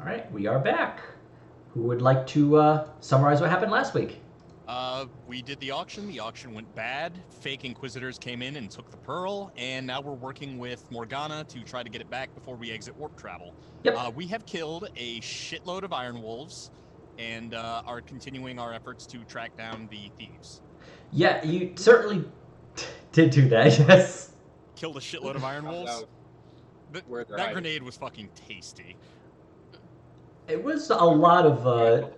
right, we are back. Who would like to summarize what happened last week? We did the auction. The auction went bad. Fake Inquisitors came in and took the pearl, and now we're working with Morgana to try to get it back before we exit warp travel. Yep. We have killed a shitload of Iron Wolves, and are continuing our efforts to track down the thieves. Yeah, you certainly did do that, yes. Killed a shitload of Iron Wolves. That grenade was fucking tasty. It was a lot of...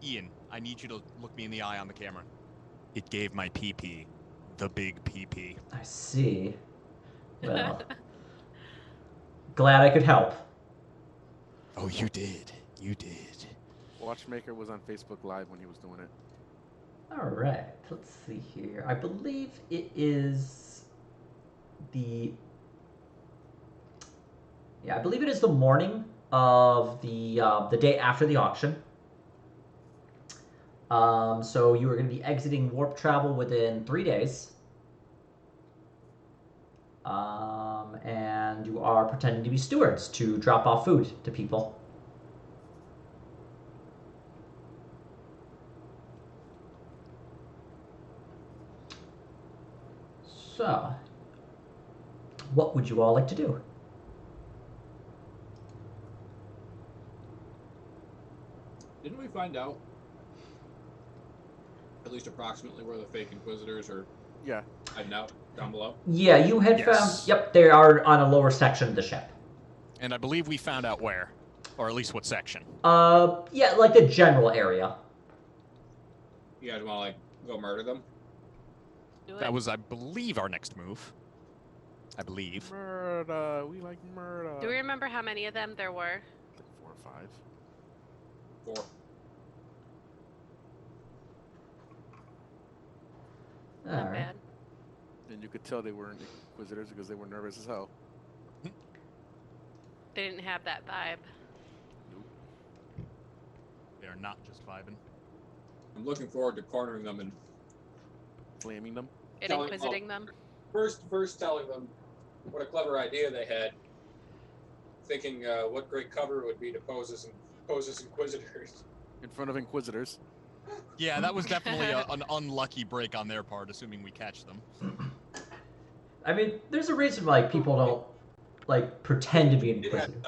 Ian, I need you to look me in the eye on the camera. It gave my PP. The big PP. I see. Well, glad I could help. Oh, you did. You did. Watchmaker was on Facebook Live when he was doing it. All right, let's see here. I believe it is the... Yeah, I believe it is the morning of the day after the auction. So you are going to be exiting warp travel within 3 days. And you are pretending to be stewards to drop off food to people. So, what would you all like to do? Didn't we find out at least approximately where the fake Inquisitors are hiding out down below? Yeah, you had found... Yep, they are on a lower section of the ship. And I believe we found out where. Or at least what section. Yeah, like the general area. You guys want to, like, go murder them? That was, I believe, our next move. I believe. Murder. We like murder. Do we remember how many of them there were? Like 4 or 5. 4. Not bad. And you could tell they weren't Inquisitors because they were nervous as hell. They didn't have that vibe. Nope. They are not just vibing. I'm looking forward to cornering them and Flaming them. And inquisiting them. First telling them what a clever idea they had. Thinking what great cover it would be to pose as Inquisitors. In front of Inquisitors. Yeah, that was definitely an unlucky break on their part, assuming we catch them. I mean, there's a reason why people don't, like, pretend to be Inquisitors.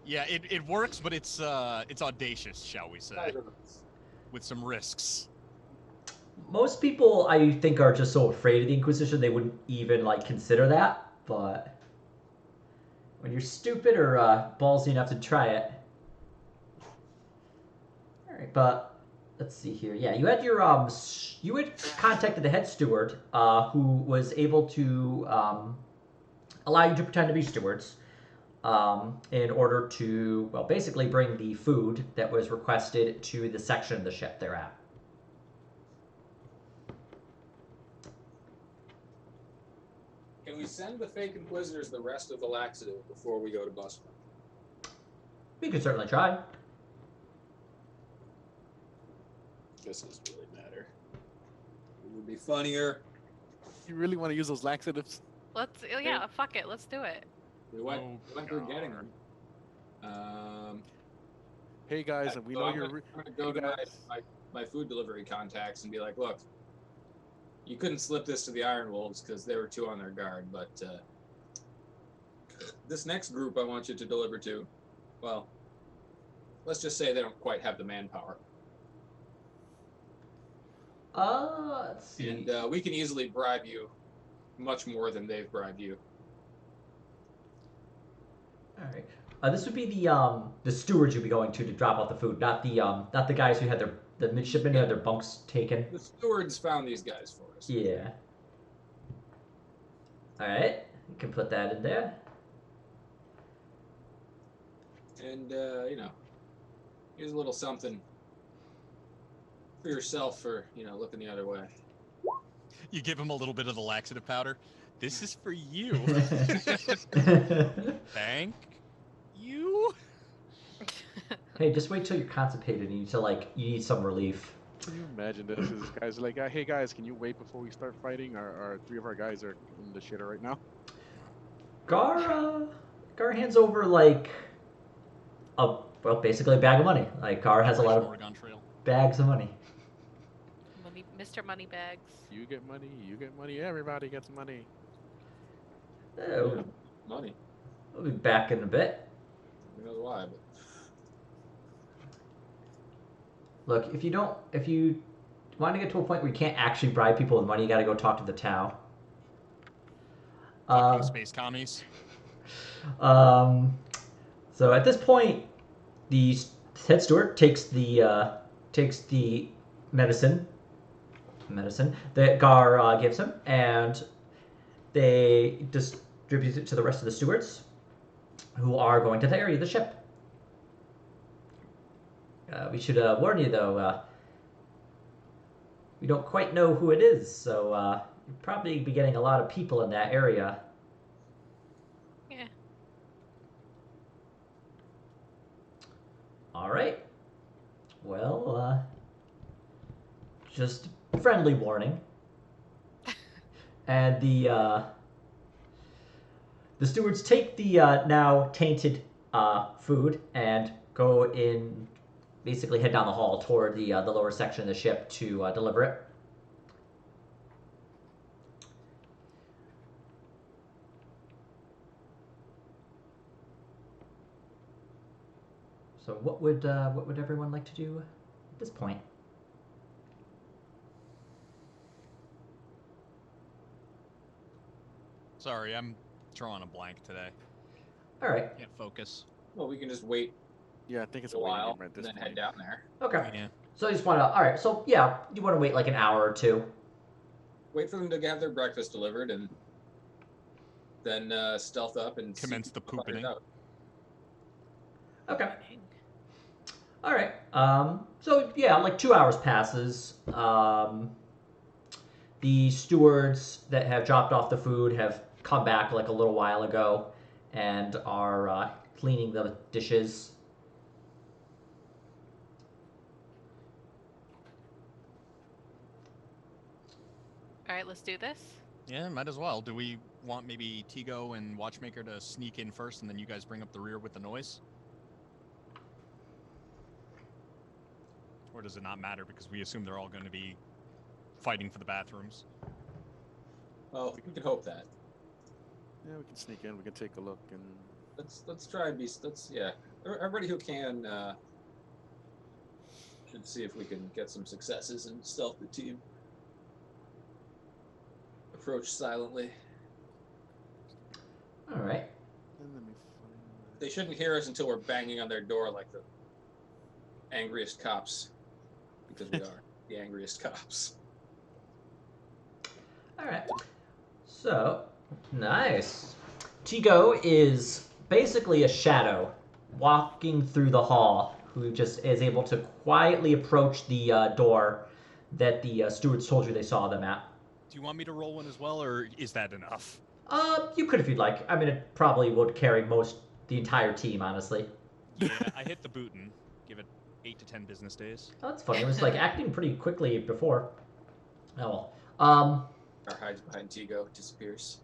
Yeah, it works, but it's audacious, shall we say. With some risks. Most people, I think, are just so afraid of the Inquisition they wouldn't even, like, consider that, but when you're stupid or ballsy enough to try it. Alright, but let's see here. Yeah, you had your you had contacted the head steward, who was able to allow you to pretend to be stewards, in order to, well, basically bring the food that was requested to the section of the ship they're at. Can we send the fake Inquisitors the rest of the laxative before we go to bust them? We could certainly try. This doesn't really matter. It would be funnier. You really want to use those laxatives? Yeah, fuck it, let's do it. We went through getting them. Hey guys, we know you're... I'm going to go to my food delivery contacts and be like, look, you couldn't slip this to the Iron Wolves because they were too on their guard, but this next group I want you to deliver to, well, let's just say they don't quite have the manpower. Let's see. And we can easily bribe you much more than they've bribed you. All right. This would be the stewards you'd be going to drop off the food, not the guys who had the midshipmen who had their bunks taken. The stewards found these guys for us. Yeah. All right, you can put that in there. And you know, here's a little something for yourself for, you know, looking the other way. You give him a little bit of the laxative powder. This is for you. Thank you. Hey, just wait till you're constipated and you need some relief. Can you imagine this? This guy's like, hey guys, can you wait before we start fighting? Our 3 of our guys are in the shitter right now. Gar hands over like well, basically a bag of money. Like, Gar has a lot of Oregon Trail. bags of money. Money, Mr. Moneybags. You get money, everybody gets money. Oh, Money. we'll be back in a bit. Who knows why? But Look, if you want to get to a point where you can't actually bribe people with money, you got to go talk to the Tau. Fucking space commies. So at this point, the head steward takes the medicine that Gar gives him, and they distribute it to the rest of the stewards, who are going to the area of the ship. We should warn you, though. We don't quite know who it is, so you'll probably be getting a lot of people in that area. Yeah. All right. Well, just friendly warning. And the stewards take the now tainted food and go in, basically head down the hall toward the lower section of the ship to deliver it. So what would everyone like to do at this point? Sorry, I'm drawing a blank today. All right. Can't focus. well, we can just wait Yeah, I think it's a a waiting while game at and this then point. head down there. Okay. Yeah. So you just want to. All right. So yeah, you want to wait like an hour or two. Wait for them to have their breakfast delivered and then stealth up and see Commence the if we can find pooping. out. Okay. All right. So yeah, like 2 hours passes. The stewards that have dropped off the food have come back like a little while ago and are cleaning the dishes. All right, let's do this. Yeah, might as well. Do we want maybe Tigo and Watchmaker to sneak in first, and then you guys bring up the rear with the noise? Or does it not matter because we assume they're all going to be fighting for the bathrooms? Well, we can hope that. Yeah, we can sneak in. We can take a look and. Let's try and be. Yeah. Everybody who can should see if we can get some successes and stealth the team. Approach silently. All right. And let me find. They shouldn't hear us until we're banging on their door like the angriest cops, because we are the angriest cops. All right. So nice. Tigo is basically a shadow walking through the hall, who just is able to quietly approach the door that the stewards told you they saw them at. Do you want me to roll one as well, or is that enough? You could if you'd like. I mean, it probably would carry the entire team, honestly. Yeah, I hit the bootin'. Give it 8 to 10 business days. Oh, that's funny. It was like acting pretty quickly before. Oh well. Our hides behind Tigo, disappears.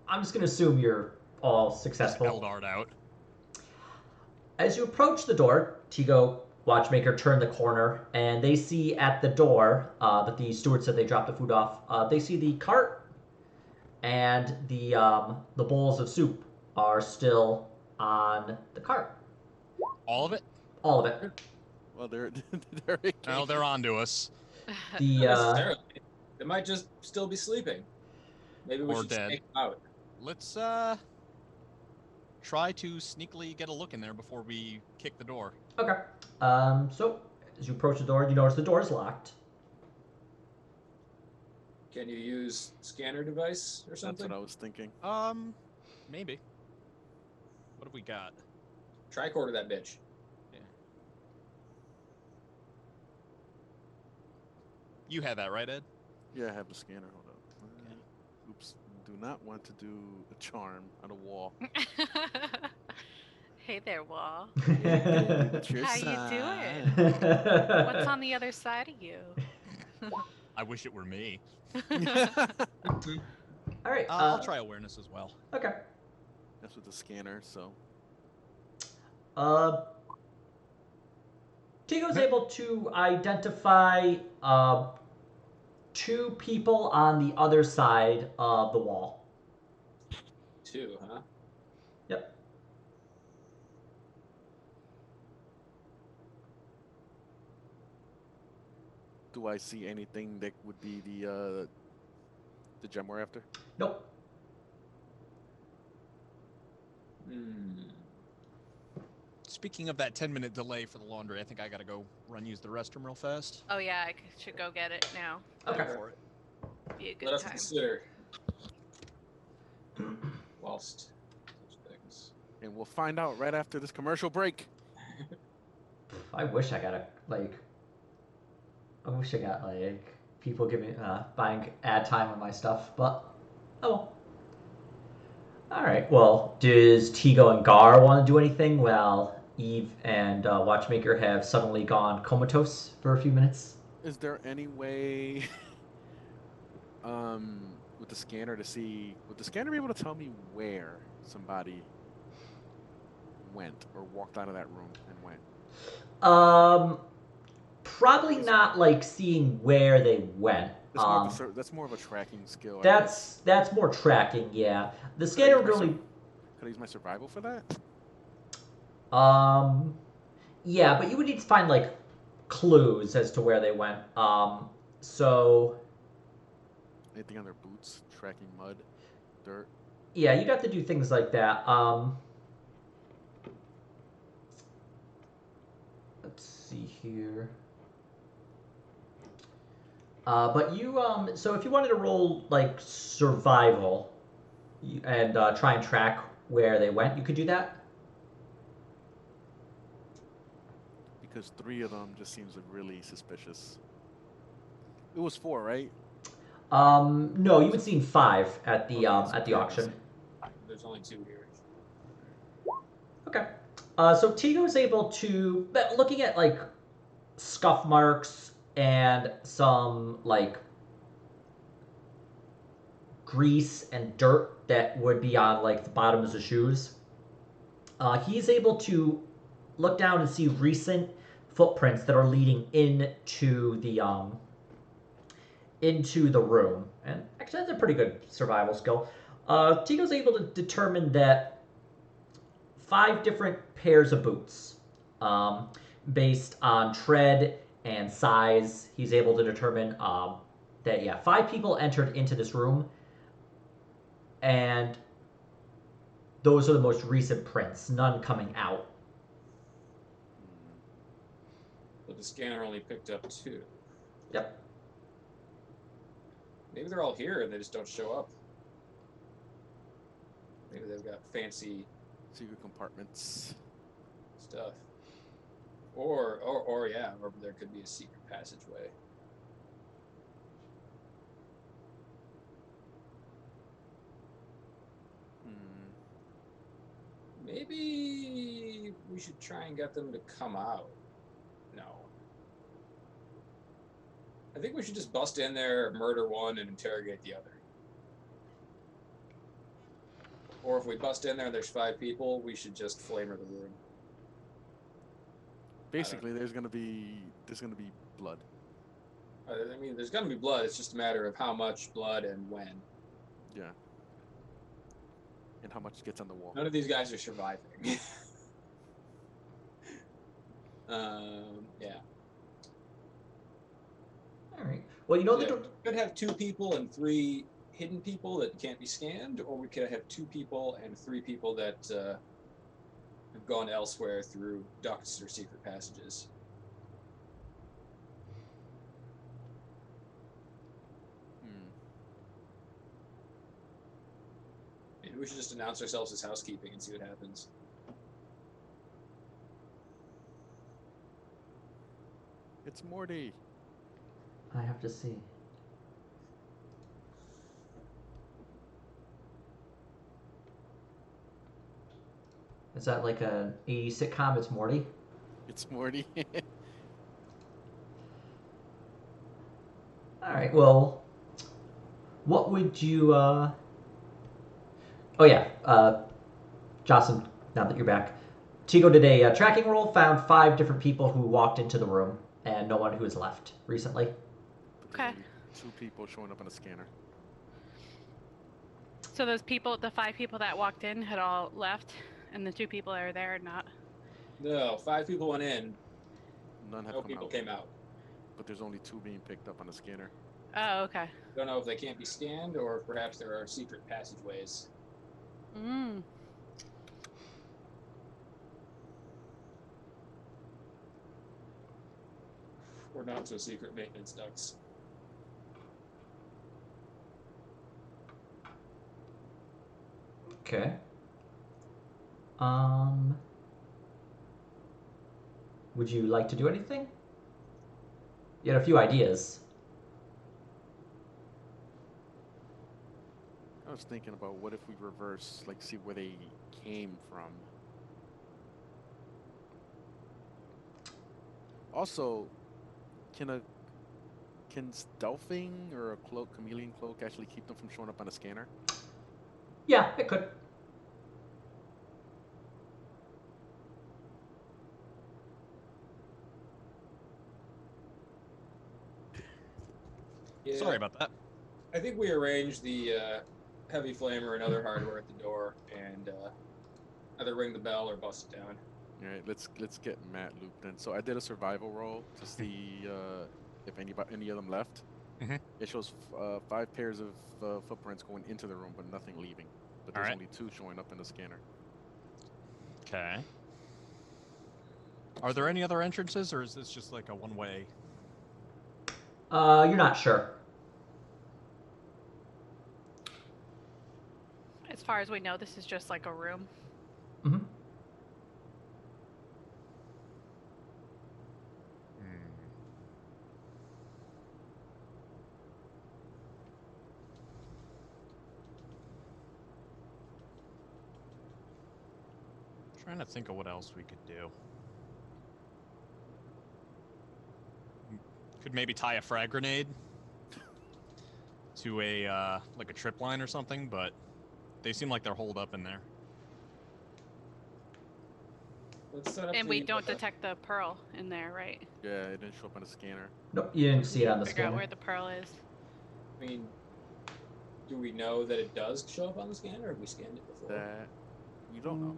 I'm just gonna assume you're all successful. Eldard out. As you approach the door, Tigo, Watchmaker turn the corner, and they see at the door that the steward said they dropped the food off. They see the cart and the bowls of soup are still on the cart. All of it? All of it. Well, they're Well, they're on to us. The Not necessarily. They might just still be sleeping. Maybe we Or should dead. snake them out. Let's try to sneakily get a look in there before we kick the door. Okay. So as you approach the door, you notice the door is locked. Can you use scanner device or That's something? what I was thinking. Maybe. What have we got? Tricorder that bitch. You had that, right, Ed? Yeah, I have the scanner. Hold up. Oops. Do not want to do a charm on a wall. Hey there, Wall. What's your How you sign? doing? What's on the other side of you? I wish it were me. All right. I'll try awareness as well. Okay. That's with the scanner, so. Tigo's able to identify 2 people on the other side of the wall. 2, huh? Yep. Do I see anything that would be the gem we're after? Nope. Speaking of that 10-minute delay for the laundry, I think I gotta go use the restroom real fast. Oh yeah, I should go get it now. Okay. Go for it. Be a good Let us time. consider. Whilst such things. And we'll find out right after this commercial break. I wish I got people giving buying ad time on my stuff, but oh well. All right. Well, does Tigo and Gar want to do anything while Eve and Watchmaker have suddenly gone comatose for a few minutes? Is there any way, with the scanner to see? Would the scanner be able to tell me where somebody went or walked out of that room and went? Probably not like seeing where they went. That's more of a tracking skill. That's more tracking, yeah. The scanner really. Could I use my survival for that? Yeah, but you would need to find like clues as to where they went. So. Anything on their boots, tracking mud, dirt. Yeah, you'd have to do things like that. Let's see here. But you, so if you wanted to roll like survival, and try and track where they went, you could do that. Because 3 of them just seems really suspicious. It was 4, right? No, you had seen 5 at the auction. There's only 2 here. Okay. So Tigo is able to, looking at like scuff marks and some like grease and dirt that would be on like the bottoms of shoes. He's able to look down and see recent footprints that are leading into the room, and actually that's a pretty good survival skill. Tigo's able to determine that 5 different pairs of boots, based on tread and size. He's able to determine that 5 people entered into this room, and those are the most recent prints, none coming out. But the scanner only picked up 2. Yep. Maybe they're all here and they just don't show up. Maybe they've got fancy Secret compartments. stuff. Or there could be a secret passageway. Maybe we should try and get them to come out. No. I think we should just bust in there, murder one, and interrogate the other. Or if we bust in there and there's 5 people, we should just flamer the room. Basically, there's gonna be blood. I mean, there's gonna be blood. It's just a matter of how much blood and when. Yeah. And how much gets on the wall. None of these guys are surviving. Yeah. All right. Well, you know We that. could have 2 people and 3 hidden people that can't be scanned, or we could have 2 people and 3 people that have gone elsewhere through ducts or secret passages. Maybe we should just announce ourselves as housekeeping and see what happens. It's Morty. I have to see. Is that like an 80s sitcom? It's Morty? It's Morty. All right, well, what would you, Oh yeah, Jocelyn, now that you're back, Tigo did a tracking roll, found 5 different people who walked into the room, and no one who has left recently. But there's Okay. only 2 people showing up on the scanner. So those people, the 5 people that walked in, had all left, and the 2 people that are there had not. No, 5 people went in. None have No come people out. came out. But there's only 2 being picked up on the scanner. Oh, okay. Don't know if they can't be scanned or if perhaps there are secret passageways. Mm. Or not so secret maintenance ducts. Okay. Would you like to do anything? You had a few ideas. I was thinking about what if we reverse, like, see where they came from. Also, can stealthing or a cloak, chameleon cloak, actually keep them from showing up on a scanner? Yeah, it could. Yeah, Sorry about that. I think we arranged the heavy flamer and other hardware at the door and either ring the bell or bust it down. All right, let's get Matt looped in. So I did a survival roll to see if any of them left. Mhm. It shows 5 pairs of footprints going into the room, but nothing leaving. But there's Alright. only 2 showing up in the scanner. Okay. Are there any other entrances, or is this just like a one-way? You're not sure. As far as we know, this is just like a room. Mm-hmm. Trying to think of what else we could do. Could maybe tie a frag grenade to a like a trip line or something, but they seem like they're holed up in there. Let's set up And we the, don't detect the pearl in there, right? Yeah, it didn't show up on the scanner. Nope, you didn't see it on the Figure out scanner. where the pearl is. I mean, do we know that it does show up on the scanner, or have we scanned it before? That you don't know.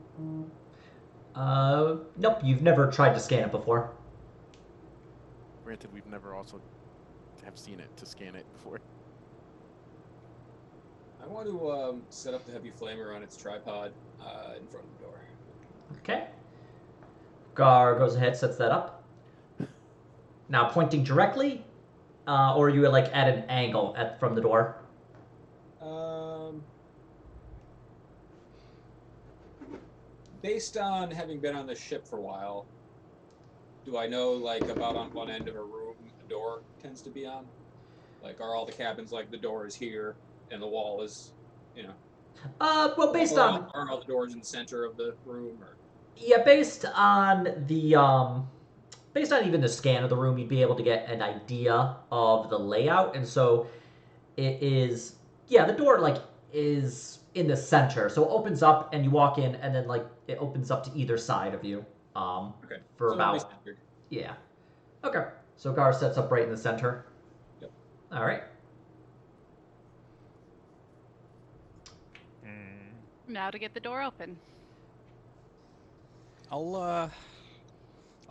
Nope, you've never tried to scan it before. Granted, we've never also have seen it to scan it before. I want to set up the heavy flamer on its tripod in front of the door. Okay. Gar goes ahead, sets that up. Now pointing directly, or you would like at an angle from the door. Based on having been on this ship for a while, do I know like about on one end of a room the door tends to be on? Like, are all the cabins like the door is here and the wall is, you know? Well, based on are all the doors in the center of the room, or? yeah, based on even the scan of the room, you'd be able to get an idea of the layout, and so it is. Yeah, the door like is in the center, so it opens up and you walk in, and then like it opens up to either side of you. Okay. For So it'll be about centered. yeah. Okay, so Gar sets up right in the center. Yep. All right. Now to get the door open. I'll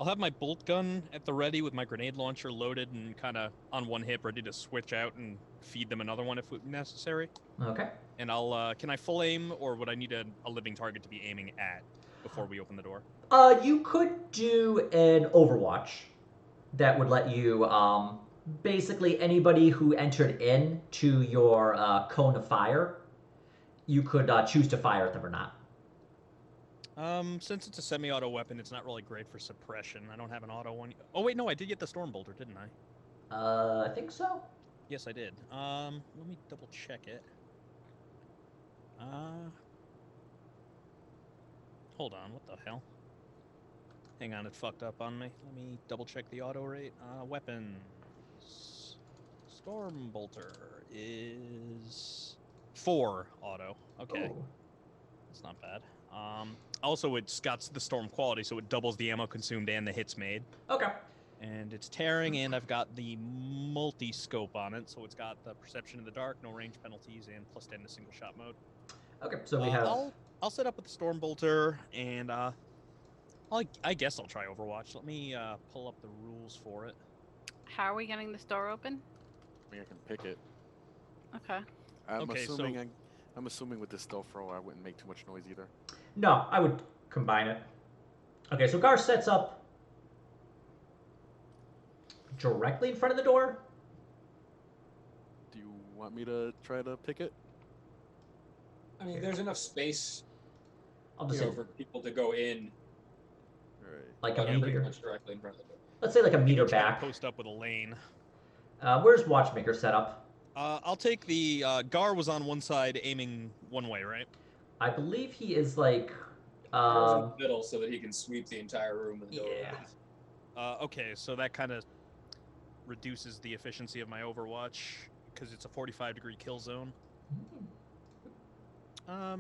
have my bolt gun at the ready with my grenade launcher loaded and kind of on one hip, ready to switch out and feed them another one if necessary. Okay. And I'll can I full aim, or would I need a living target to be aiming at before we open the door? You could do an Overwatch that would let you basically anybody who entered in to your cone of fire, you could choose to fire at them or not. Since it's a semi-auto weapon, it's not really great for suppression. I don't have an auto one. Oh wait, no, I did get the storm bolter, didn't I? I think so. Yes, I did. Let me double check it. Hold on, what the hell? Hang on, it fucked up on me. Let me double check the auto rate. Weapons. Storm bolter is 4 auto. Okay. Ooh. That's not bad. Also, it's got the storm quality, so it doubles the ammo consumed and the hits made. Okay. And it's tearing, and I've got the multi-scope on it, so it's got the perception in the dark, no range penalties, and +10 to single shot mode. Okay, so we have... I'll set up with the storm bolter, and I guess I'll try Overwatch. Let me pull up the rules for it. How are we getting this door open? I mean, I can pick it. Okay. I'm assuming with this stealth throw, I wouldn't make too much noise either. No, I would combine it. Okay, so Gar sets up directly in front of the door. Do you want me to try to pick it? I mean, there's enough space, I'll just say, for people to go in. Right. like But a I'm pretty meter. much directly in front of the door. Let's say like a meter Try to back. post up with a lane. Where's Watchmaker set up? I'll take the Gar was on one side, aiming one way, right? I believe he is like. Door's in the middle so that he can sweep the entire room with the door. Yeah. Okay, so that kind of reduces the efficiency of my Overwatch because it's a 45-degree kill zone. Oh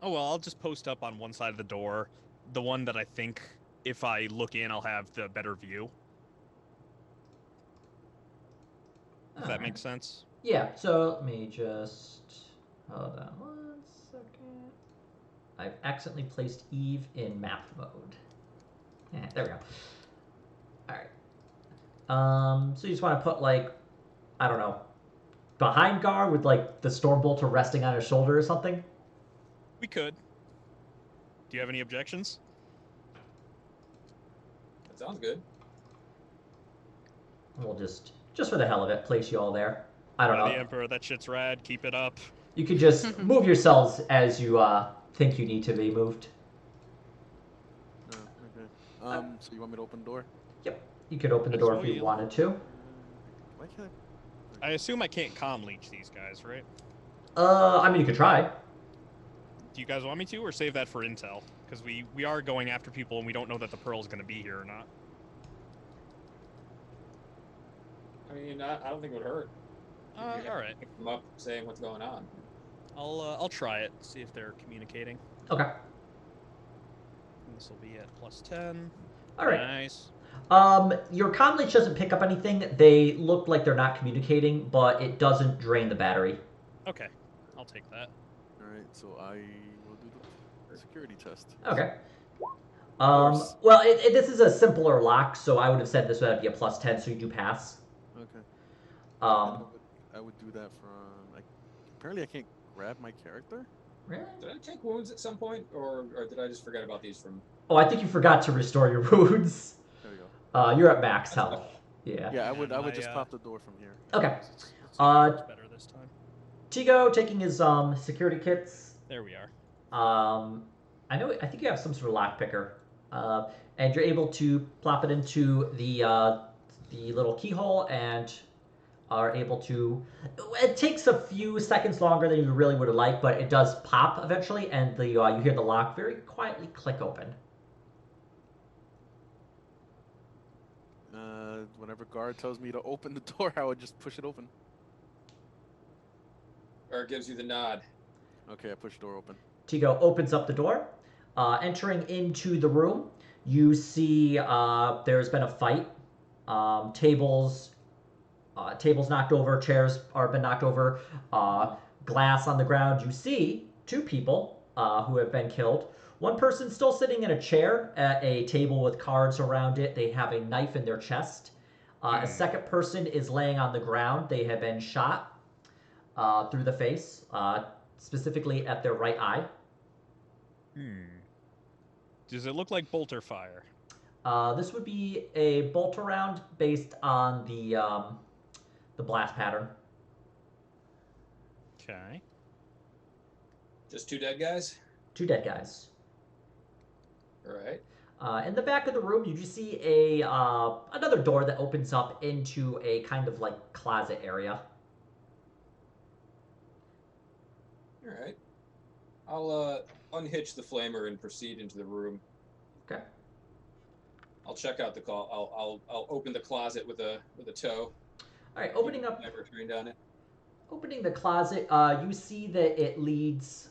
well, I'll just post up on one side of the door, the one that I think if I look in, I'll have the better view. If that makes sense. Yeah. So let me just hold on 1 second. I've accidentally placed Eve in map mode. Yeah, there we go. All right. So you just want to put like, I don't know, behind Gar with like the storm bolter resting on his shoulder or something. We could. Do you have any objections? That sounds good. We'll just for the hell of it, place you all there. I don't know. The Emperor, that shit's rad. Keep it up. You could just move yourselves as you think you need to be moved. Oh, okay. So you want me to open the door? Yep. You could open the door if you wanted to. Why can't I assume I can't comm leech these guys, right? I mean, you could try. Do you guys want me to, or save that for intel? Because we are going after people, and we don't know that the Pearl's going to be here or not. I mean, I don't think it would hurt. All right. Pick them up saying what's going on. I'll try it. See if they're communicating. Okay. This will be at +10. All right. Nice. Your comm leech doesn't pick up anything. They look like they're not communicating, but it doesn't drain the battery. Okay, I'll take that. All right, so I will do the security test. Okay. Well, this is a simpler lock, so I would have said this would be a +10, so you do pass. Okay. Um, I would do that from. Apparently, I can't grab my character. really? Did I take wounds at some point, or did I just forget about these from? Oh, I think you forgot to restore your wounds. There we go. You're at max health. Yeah. Yeah, I would just pop the door from here. Okay. Let's see if it's better this time. Tigo taking his security kits. There we are. I think you have some sort of lock picker, and you're able to plop it into the little keyhole and are able to. It takes a few seconds longer than you really would have liked, but it does pop eventually, and you hear the lock very quietly click open. Whenever guard tells me to open the door, I would just push it open. Or it gives you the nod. Okay, I push the door open. Tigo opens up the door. Entering into the room, you see there's been a fight. Tables knocked over, chairs are been knocked over, glass on the ground. You see 2 people who have been killed. One person still sitting in a chair at a table with cards around it. They have a knife in their chest. A second person is laying on the ground. They have been shot through the face, specifically at their right eye. Does it look like bolter fire? This would be a bolter round based on the blast pattern. Okay. Just 2 dead guys? 2 dead guys. All right. In the back of the room, you just see a another door that opens up into a kind of like closet area. All right. I'll unhitch the flamer and proceed into the room. Okay. I'll check out the call. I'll open the closet with a toe. All right. Opening up. Never trained on it. Opening the closet, you see that it leads.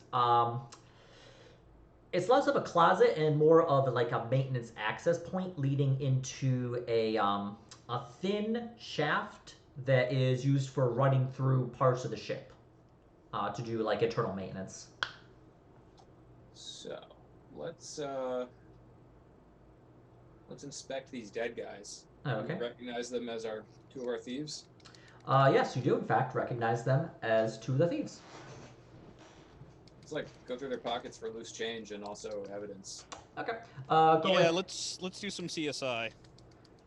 It's less of a closet and more of like a maintenance access point leading into a thin shaft that is used for running through parts of the ship to do like internal maintenance. So let's inspect these dead guys. Okay. Do we recognize them as two of our thieves? Yes, you do in fact recognize them as two of the thieves. Let's like go through their pockets for loose change and also evidence. Okay. Let's do some CSI.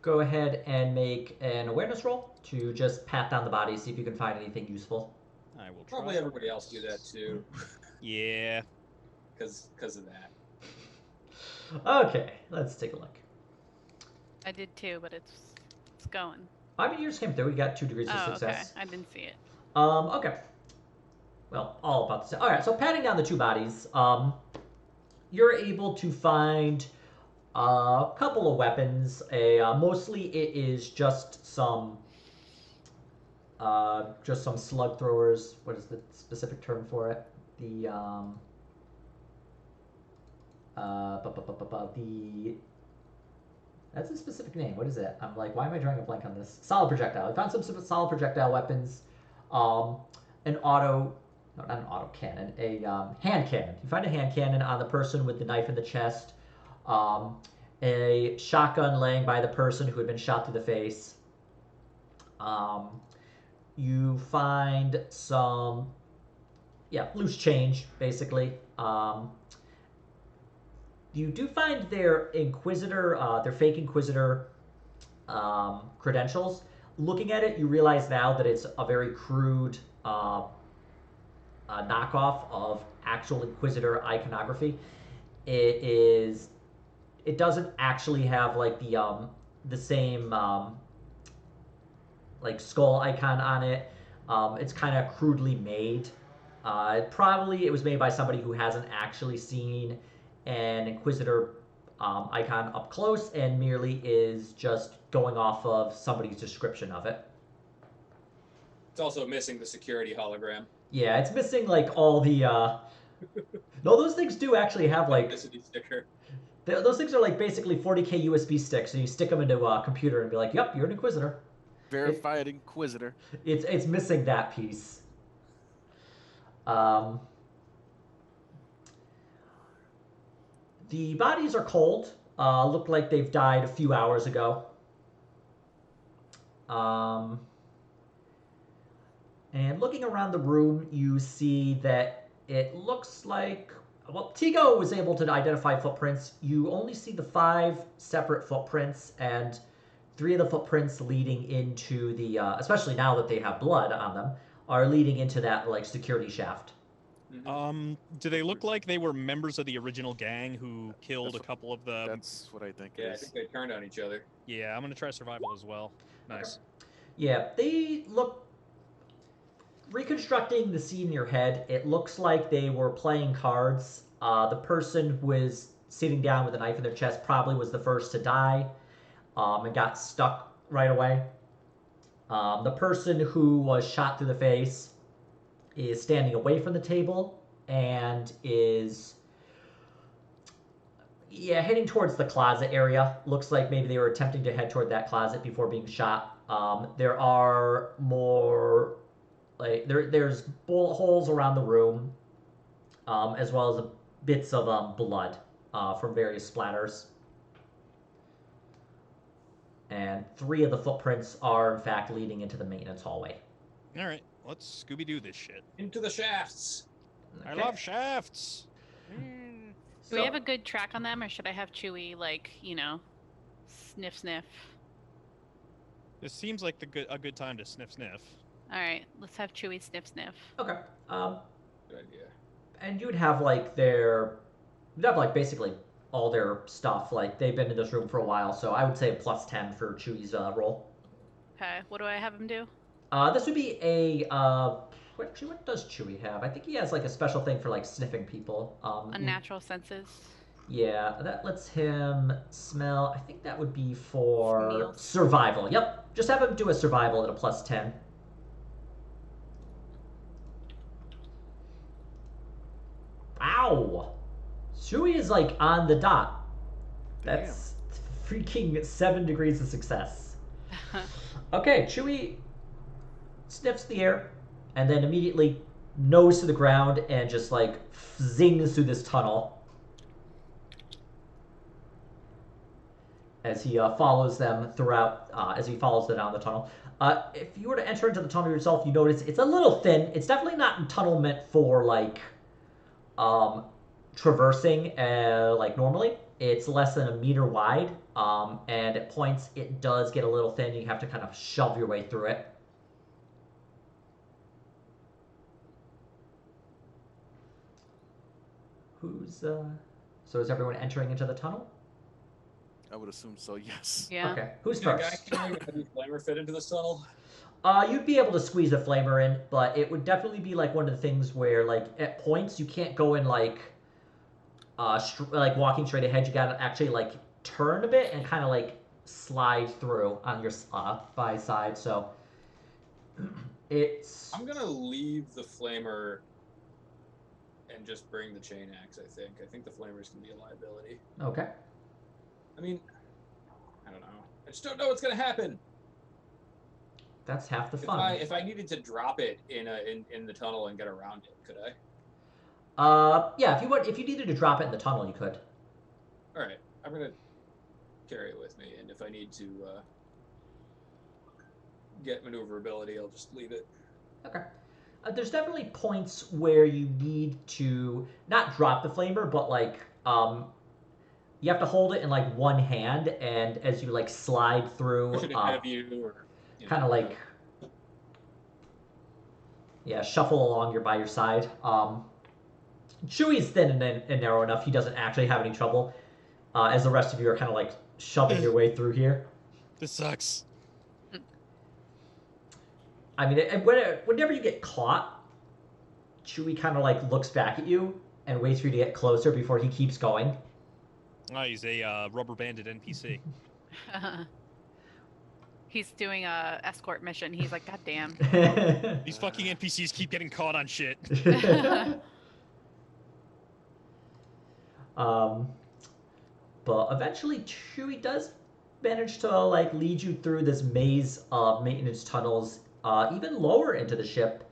Go ahead and make an awareness roll to just pat down the body, see if you can find anything useful. I will try. Probably everybody else do that too. Yeah. Because of that. Okay, let's take a look. I did too, but it's going. I mean, you just came through. We got 2 degrees of success. Okay. I didn't see it. Okay. Well, all about the same. All right, so patting down the 2 bodies, you're able to find a couple of weapons. Mostly it is just some slug throwers. What is the specific term for it? The that's a specific name. What is it? I'm like, why am I drawing a blank on this? Solid projectile. I found some solid projectile weapons. An auto, no, not an auto cannon, a hand cannon. You find a hand cannon on the person with the knife in the chest. A shotgun laying by the person who had been shot through the face. You find some, loose change, basically. You do find their Inquisitor, their fake Inquisitor credentials. Looking at it, you realize now that it's a very crude knockoff of actual Inquisitor iconography. It doesn't actually have like the same like skull icon on it. It's kind of crudely made. It was made by somebody who hasn't actually seen an Inquisitor icon up close and merely is just going off of somebody's description of it. It's also missing the security hologram. Yeah, it's missing like all the no, those things do actually have like sticker. Those things are like basically 40K USB sticks, so you stick them into a computer and be like, yep, you're an Inquisitor. Verified Inquisitor. It's missing that piece. The bodies are cold. Look like they've died a few hours ago. And looking around the room, you see that it looks like, well, Tigo was able to identify footprints. You only see the 5 separate footprints, and 3 of the footprints leading into the, especially now that they have blood on them, are leading into that like security shaft. Do they look like they were members of the original gang who killed a couple of the... That's what I think. Yeah, I think they turned on each other. Yeah, I'm gonna try survival as well. Nice. Yeah, they look... Reconstructing the scene in your head, it looks like they were playing cards. The person who was sitting down with a knife in their chest probably was the first to die and got stuck right away. The person who was shot through the face is standing away from the table and is heading towards the closet area. Looks like maybe they were attempting to head toward that closet before being shot. There are more there's bullet holes around the room, as well as bits of blood from various splatters. And 3 of the footprints are in fact leading into the maintenance hallway. All right, let's Scooby-Doo this shit. Into the shafts. Okay. I love shafts. Do we have a good track on them, or should I have Chewie, like, sniff sniff? This seems like a good time to sniff sniff. All right, let's have Chewie sniff sniff. Okay. Good idea. And you'd have basically all their stuff. Like they've been in this room for a while, so I would say a +10 for Chewie's roll. Okay, what do I have him do? This would be a what does Chewie have? I think he has like a special thing for like sniffing people. Unnatural senses. Yeah, that lets him smell. I think that would be for Smells. Survival. Yep, just have him do a survival at a +10. Ow! Chewie is like on the dot. Damn. That's freaking 7 degrees of success. Okay, Chewie sniffs the air and then immediately nose to the ground and just like zings through this tunnel as he follows them throughout, as he follows them down the tunnel. If you were to enter into the tunnel yourself, you notice it's a little thin. It's definitely not a tunnel meant for like traversing like normally. It's less than a meter wide, and at points it does get a little thin. You have to kind of shove your way through it. So is everyone entering into the tunnel? I would assume so, yes. Yeah. Okay, who's Can a guy first? carrying a heavy flamer fit into this tunnel? You'd be able to squeeze a flamer in, but it would definitely be like one of the things where, like, at points you can't go in like, like walking straight ahead. You gotta actually like turn a bit and kind of like slide through on your by side. So it's. I'm gonna leave the flamer and just bring the chain axe. I think the flamer's gonna be a liability. Okay. I mean, I don't know. I just don't know what's gonna happen. That's half the fun. If I needed to drop it in the tunnel and get around it, could I? Yeah. If you needed to drop it in the tunnel, you could. All right, I'm gonna carry it with me, and if I need to get maneuverability, I'll just leave it. Okay. There's definitely points where you need to not drop the flamer, but like you have to hold it in like one hand, and as you like slide through, Push it ahead of you, or kind of like shuffle along. You're by your side. Chewie's thin and narrow enough. He doesn't actually have any trouble. As the rest of you are kind of like shoving your way through here. This sucks. I mean, whenever you get caught, Chewie kind of like looks back at you and waits for you to get closer before he keeps going. Oh, he's a rubber banded NPC. He's doing a escort mission. He's like, God damn. These fucking NPCs keep getting caught on shit. But eventually Chewie does manage to like lead you through this maze of maintenance tunnels, even lower into the ship,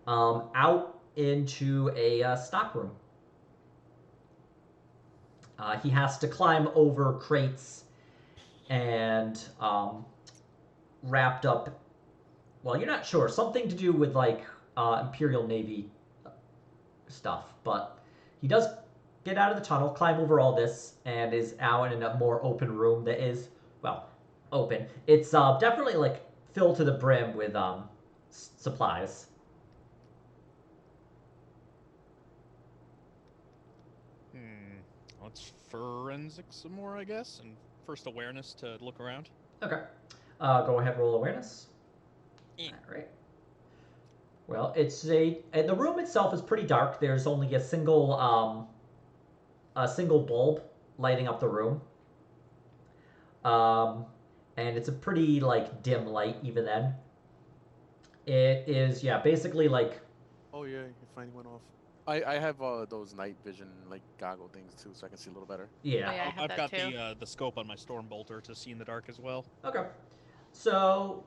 out into a stockroom. He has to climb over crates and wrapped up. Well, you're not sure. Something to do with like Imperial Navy stuff, but he does get out of the tunnel, climb over all this, and is out in a more open room that is, well, open. It's definitely like filled to the brim with supplies. Let's forensic some more, I guess, and first awareness to look around. Okay. Go ahead, roll awareness. Yeah. All right. Well, the room itself is pretty dark. There's only a single bulb lighting up the room. And it's a pretty like dim light even then. It is basically like. Oh yeah, you finally went off. I have those night vision like goggle things too, so I can see a little better. Yeah. Oh, yeah, I have I've that got too. the scope on my storm bolter to see in the dark as well. Okay. So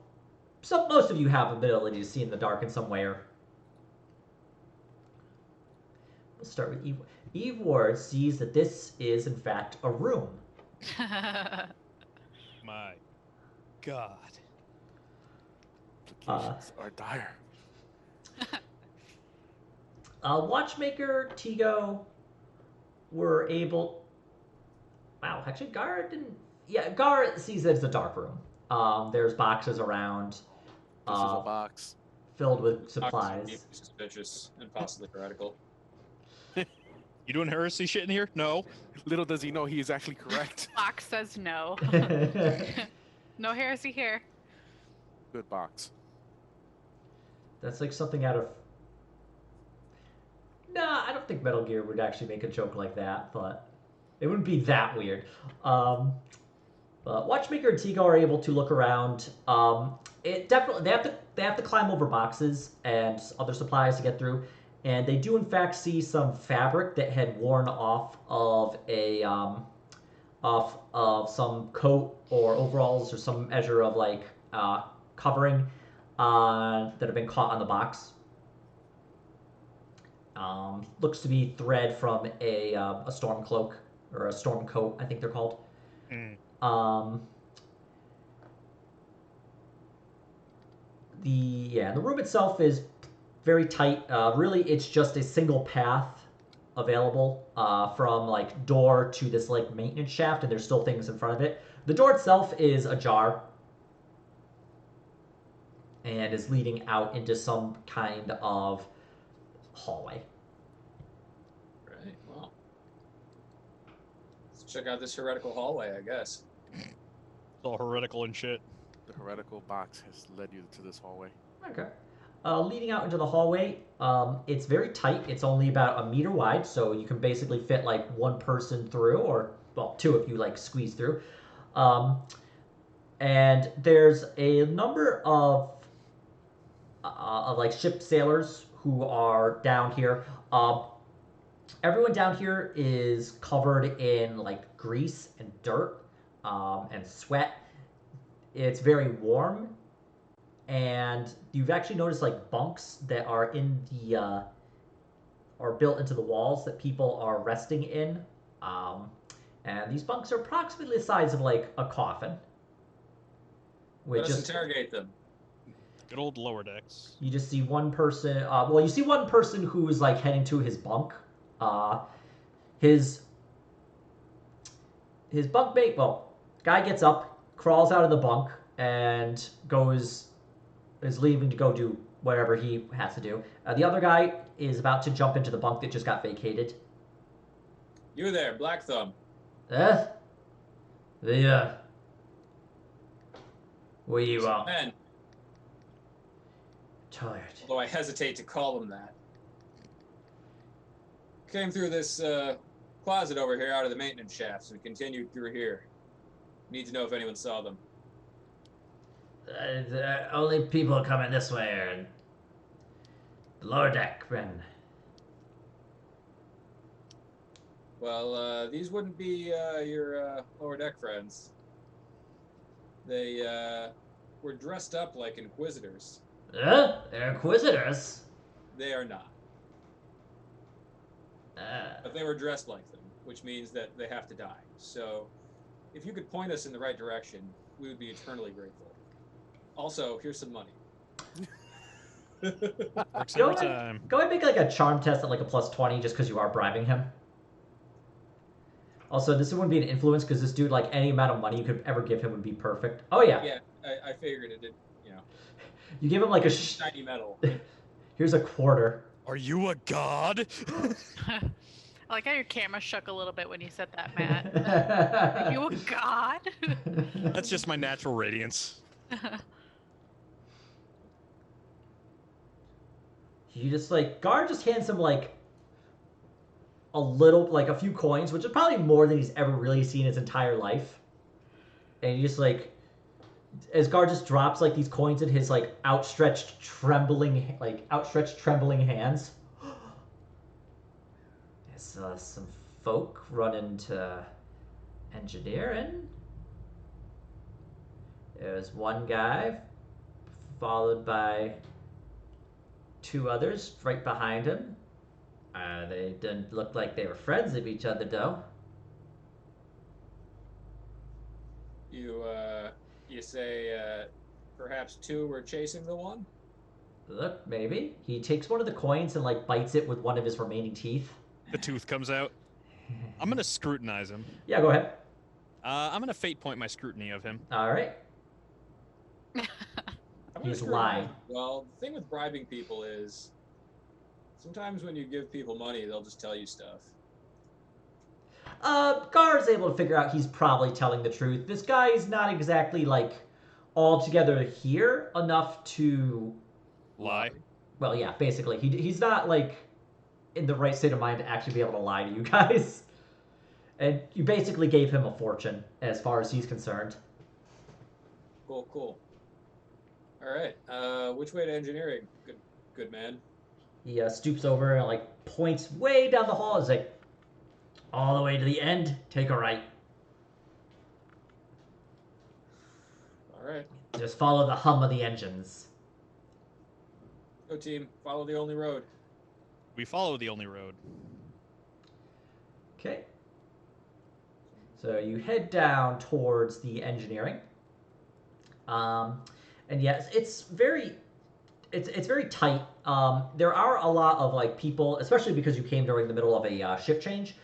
most of you have ability to see in the dark in some way. Or we'll start with Eve. Eve Ward sees that this is in fact a room. My God. Implications are dire. Watchmaker, Tigo were able. Wow, actually, Gar didn't. Yeah, Gar sees that it's a dark room. There's boxes around. This is a box. Filled with supplies. Suspicious and possibly radical. You doing heresy shit in here? No. Little does he know he is actually correct. Fox says no. No heresy here. Good box. That's like something out of. Nah, I don't think Metal Gear would actually make a joke like that, but it wouldn't be that weird. But Watchmaker and Tigo are able to look around. It definitely they have to climb over boxes and other supplies to get through, and they do in fact see some fabric that had worn off of some coat or overalls or some measure of like covering that have been caught on the box. Looks to be thread from a storm cloak or a storm coat, I think they're called. The room itself is very tight. Really, it's just a single path available from like door to this like maintenance shaft, and there's still things in front of it. The door itself is ajar and is leading out into some kind of hallway. Right. Well, let's check out this heretical hallway, I guess. It's all heretical and shit. The heretical box has led you to this hallway. Okay. Leading out into the hallway, it's very tight. It's only about 1 meter wide, so you can basically fit like one person through, or well, two if you like squeeze through. And there's a number of like ship sailors who are down here. Everyone down here is covered in like grease and dirt and sweat. It's very warm, and you've actually noticed like bunks that are in the are built into the walls that people are resting in, and these bunks are approximately the size of like a coffin. Let us interrogate them. Good old lower decks. You just see one person. Well, you see one person who's like heading to his bunk. His bunkmate. Well, guy gets up, crawls out of the bunk, and is leaving to go do whatever he has to do. The other guy is about to jump into the bunk that just got vacated. You there, Black Thumb. What you want? Men. Tired. Although I hesitate to call them that. Came through this closet over here out of the maintenance shafts and continued through here. Need to know if anyone saw them. The only people coming this way are in the lower deck, Ben. Well, these wouldn't be your lower deck friends. They were dressed up like inquisitors. They're inquisitors. They are not. But they were dressed like them, which means that they have to die. So, if you could point us in the right direction, we would be eternally grateful. Also, here's some money. Works every time. Go ahead and make like a charm test at like a +20 just because you are bribing him. Also, this wouldn't be an influence because this dude, like any amount of money you could ever give him would be perfect. Oh yeah. Yeah, I figured it did. You know. You give him like a shiny metal. Here's a quarter. Are you a god? I like how your camera shook a little bit when you said that, Matt. Are you a god? That's just my natural radiance. You just like Gar just hands him like a little, like a few coins, which is probably more than he's ever really seen his entire life. And you just like, as Gar just drops like these coins in his like outstretched trembling hands. There's some folk running to engineering. There's one guy followed by two others right behind him. They didn't look like they were friends of each other, though. You say perhaps two were chasing the one? Look, maybe. He takes one of the coins and like bites it with one of his remaining teeth. The tooth comes out. I'm gonna scrutinize him. Yeah, go ahead. I'm gonna fate point my scrutiny of him. All right. He's lying. Well, the thing with bribing people is sometimes when you give people money, they'll just tell you stuff. Gar is able to figure out he's probably telling the truth. This guy is not exactly like altogether here enough to lie. Well, yeah, basically, he's not like in the right state of mind to actually be able to lie to you guys. And you basically gave him a fortune as far as he's concerned. Cool. All right. Which way to engineering? Good man. He stoops over and like points way down the hall. He's like, all the way to the end, take a right. All right. Just follow the hum of the engines. Go team. Follow the only road. We follow the only road. Okay. So you head down towards the engineering. And yes, it's very tight. There are a lot of like people, especially because you came during the middle of a shift change.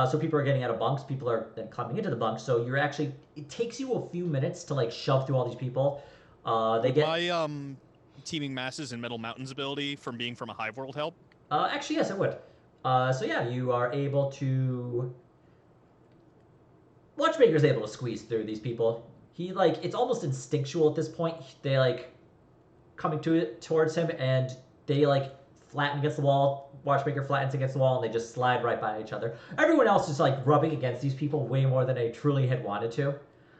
So people are getting out of bunks. People are then climbing into the bunks. So you're actually, it takes you a few minutes to like shove through all these people. They Would get my teeming masses and Metal Mountain's ability from being from a hive world help? actually yes, it would. So yeah, you are able to. Watchmaker's able to squeeze through these people. He like it's almost instinctual at this point. They like coming towards him and they like flatten against the wall. Watchmaker flattens against the wall and they just slide right by each other. Everyone else is like rubbing against these people way more than they truly had wanted to.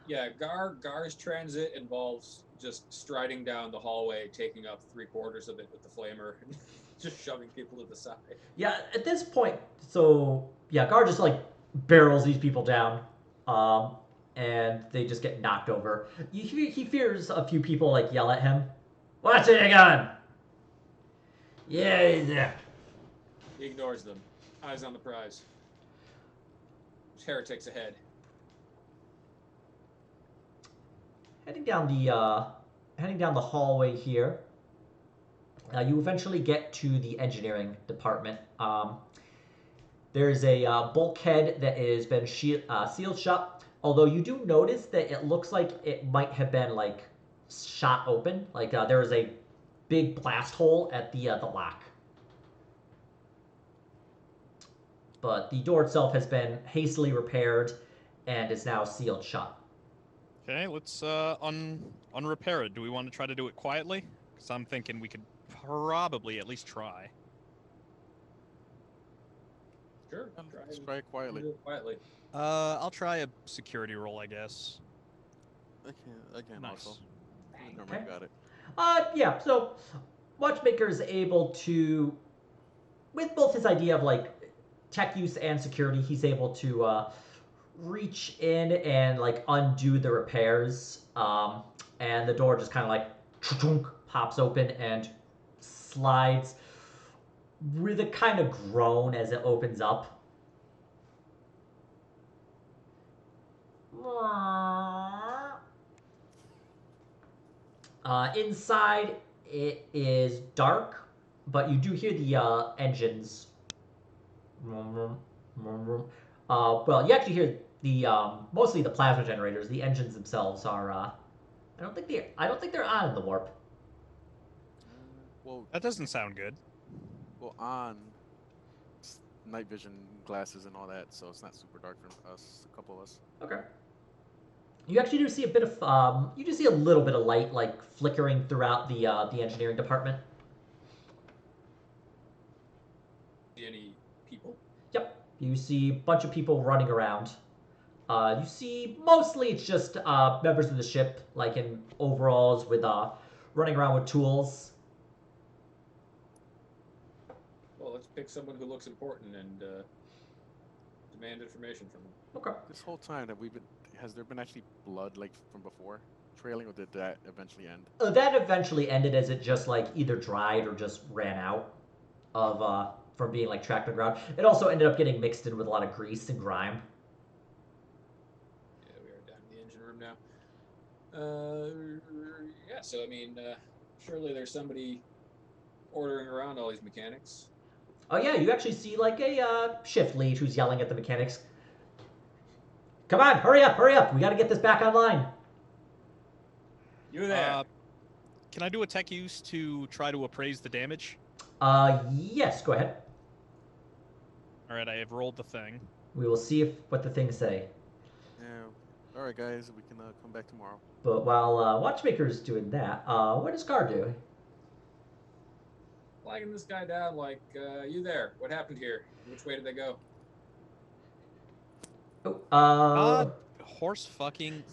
Yeah, Gar's transit involves just striding down the hallway, taking up 3/4 of it with the flamer, and just shoving people to the side. Yeah, at this point, so yeah, Gar just like barrels these people down, and they just get knocked over. He fears a few people like yell at him, "What's in your gun?" Yeah. He ignores them. Eyes on the prize. There's heretics ahead. Heading down the hallway here. You eventually get to the engineering department. There's a bulkhead that has been sealed shut. Although you do notice that it looks like it might have been like shot open. Like there was a big blast hole at the lock. But the door itself has been hastily repaired and is now sealed shut. Okay, let's unrepair it. Do we want to try to do it quietly? Because I'm thinking we could probably at least try. Sure. Let's try it quietly. Do it quietly. I'll try a security roll, I guess. I can Nice. also. Okay. Got it. Yeah, so Watchmaker is able to, with both his idea of like tech use and security, he's able to reach in and like undo the repairs. And the door just kind of like pops open and slides with a kind of groan as it opens up. Inside, it is dark, but you do hear the engines. Well, you actually hear the mostly the plasma generators. The engines themselves are. I don't think they're on in the warp. Well, That doesn't sound good. on night vision glasses and all that, so it's not super dark for us. A couple of us. Okay. You actually do see a bit of you do see a little bit of light like flickering throughout the engineering department. See any people? Yep. You see a bunch of people running around. You see mostly it's just members of the ship, like in overalls with running around with tools. Well, let's pick someone who looks important and demand information from them. Okay. This whole time that has there been actually blood like from before trailing, or did that eventually end? That eventually ended as it just like either dried or just ran out of from being like tracked on the ground. It also ended up getting mixed in with a lot of grease and grime. Yeah, we are down in the engine room now. Yeah, so I mean, surely there's somebody ordering around all these mechanics. Oh yeah, you actually see like a shift lead who's yelling at the mechanics. Come on, hurry up! We got to get this back online. You there? Can I do a tech use to try to appraise the damage? Yes, go ahead. All right, I have rolled the thing. We will see what the things say. Yeah. All right, guys, we can come back tomorrow. But while Watchmaker's doing that, what does Gar do? Flagging this guy down like, you there? What happened here? Which way did they go? Oh, Horse fucking.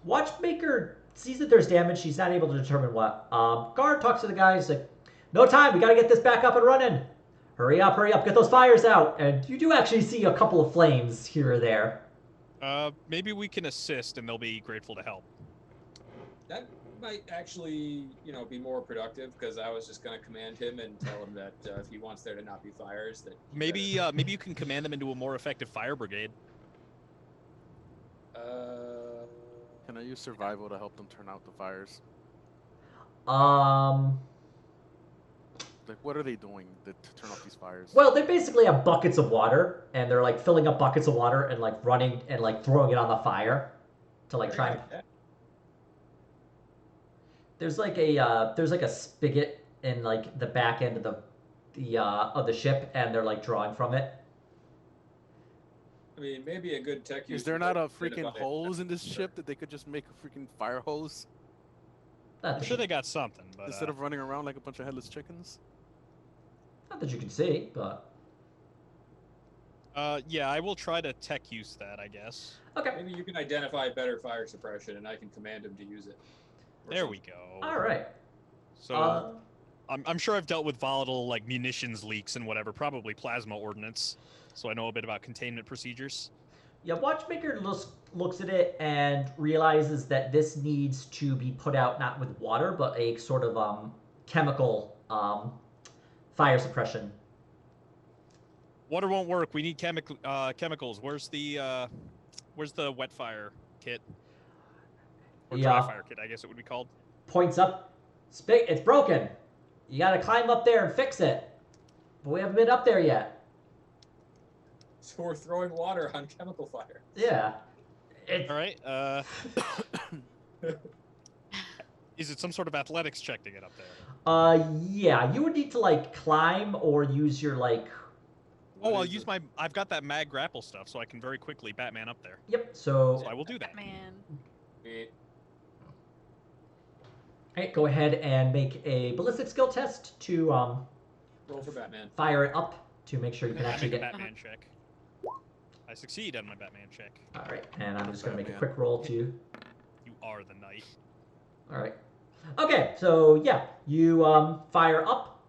Watchmaker sees that there's damage. She's not able to determine what. Guard talks to the guy. He's like, No time. We got to get this back up and running. Hurry up, hurry up. Get those fires out. And you do actually see a couple of flames here or there. Maybe we can assist, and they'll be grateful to help. That might actually, be more productive because I was just going to command him and tell him that if he wants there to not be fires, that maybe you can command them into a more effective fire brigade. Can I use survival to help them turn out the fires? Like, what are they doing to turn off these fires? Well, they basically have buckets of water, and they're like filling up buckets of water and like running and like throwing it on the fire to like try and. There's like a spigot in like the back end of the ship, and they're like drawing from it. I mean, maybe a good tech use. Is there not a freaking hose in this ship that they could just make a freaking fire hose? I'm sure they got something, but instead of running around like a bunch of headless chickens. Not that you can see, but. Yeah, I will try to tech use that, I guess. Okay. Maybe you can identify better fire suppression, and I can command him to use it. There we go. All right. So, I'm sure I've dealt with volatile like munitions leaks and whatever, probably plasma ordnance. So I know a bit about containment procedures. Yeah, Watchmaker looks at it and realizes that this needs to be put out not with water, but a sort of chemical fire suppression. Water won't work. We need chemicals. Where's the wet fire kit? Or dry fire kit, I guess it would be called. Points up. It's broken. You gotta climb up there and fix it. But we haven't been up there yet. So we're throwing water on chemical fire. Yeah. All right. Is it some sort of athletics check to get up there? Yeah. You would need to like climb or use your like. Oh, I'll use my. I've got that mag grapple stuff, so I can very quickly Batman up there. Yep. So I will do that. Man. Alright, go ahead and make a ballistic skill test to roll for Batman. Fire it up to make sure you can actually get. Batman check. I succeed on my Batman check. All right, and I'm just gonna make a quick roll too. You are the knight. All right. Okay, so yeah, you fire up,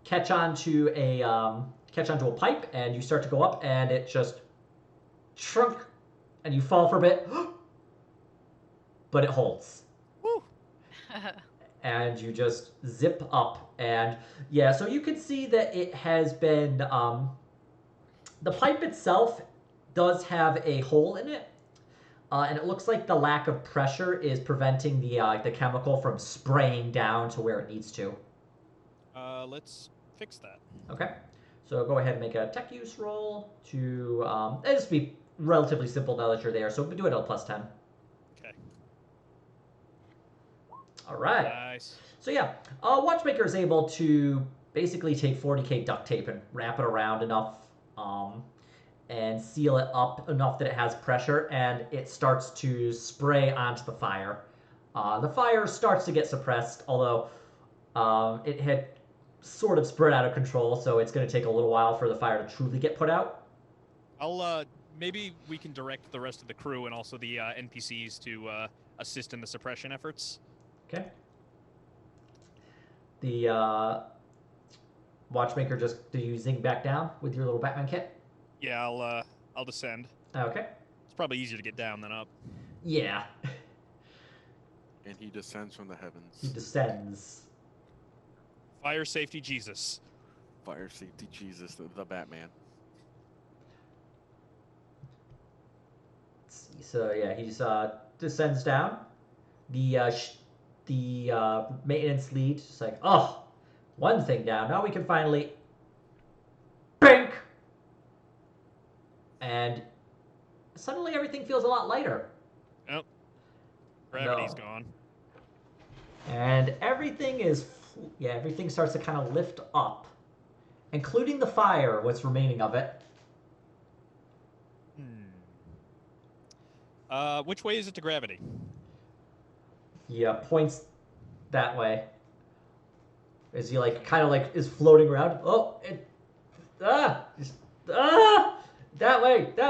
catch onto a pipe, and you start to go up, and it just shrunk, and you fall for a bit, but it holds. Woo! And you just zip up, and yeah, so you can see that it has been the pipe itself does have a hole in it, and it looks like the lack of pressure is preventing the chemical from spraying down to where it needs to. Let's fix that. Okay, so go ahead and make a tech use roll to. It'll just be relatively simple now that you're there, so do it at a +10. Okay. All right. Nice. So yeah, Watchmaker is able to basically take 40K duct tape and wrap it around enough. And seal it up enough that it has pressure, and it starts to spray onto the fire. The fire starts to get suppressed, although it had sort of spread out of control, so it's going to take a little while for the fire to truly get put out. I'll maybe we can direct the rest of the crew and also the NPCs to assist in the suppression efforts. Okay. The Watchmaker just, do you zing back down with your little Batman kit? Yeah, I'll descend. Okay. It's probably easier to get down than up. Yeah. And he descends from the heavens. He descends. Fire safety Jesus. Fire safety Jesus, the Batman. Let's see. So yeah, he's descends down. The maintenance lead is like, oh, one thing down. Now we can finally. Bink! And suddenly everything feels a lot lighter. Oh, gravity's gone. And everything is, everything starts to kind of lift up, including the fire, what's remaining of it. Which way is it to gravity? Yeah, points that way. Is he like, kind of like, is floating around? Oh, that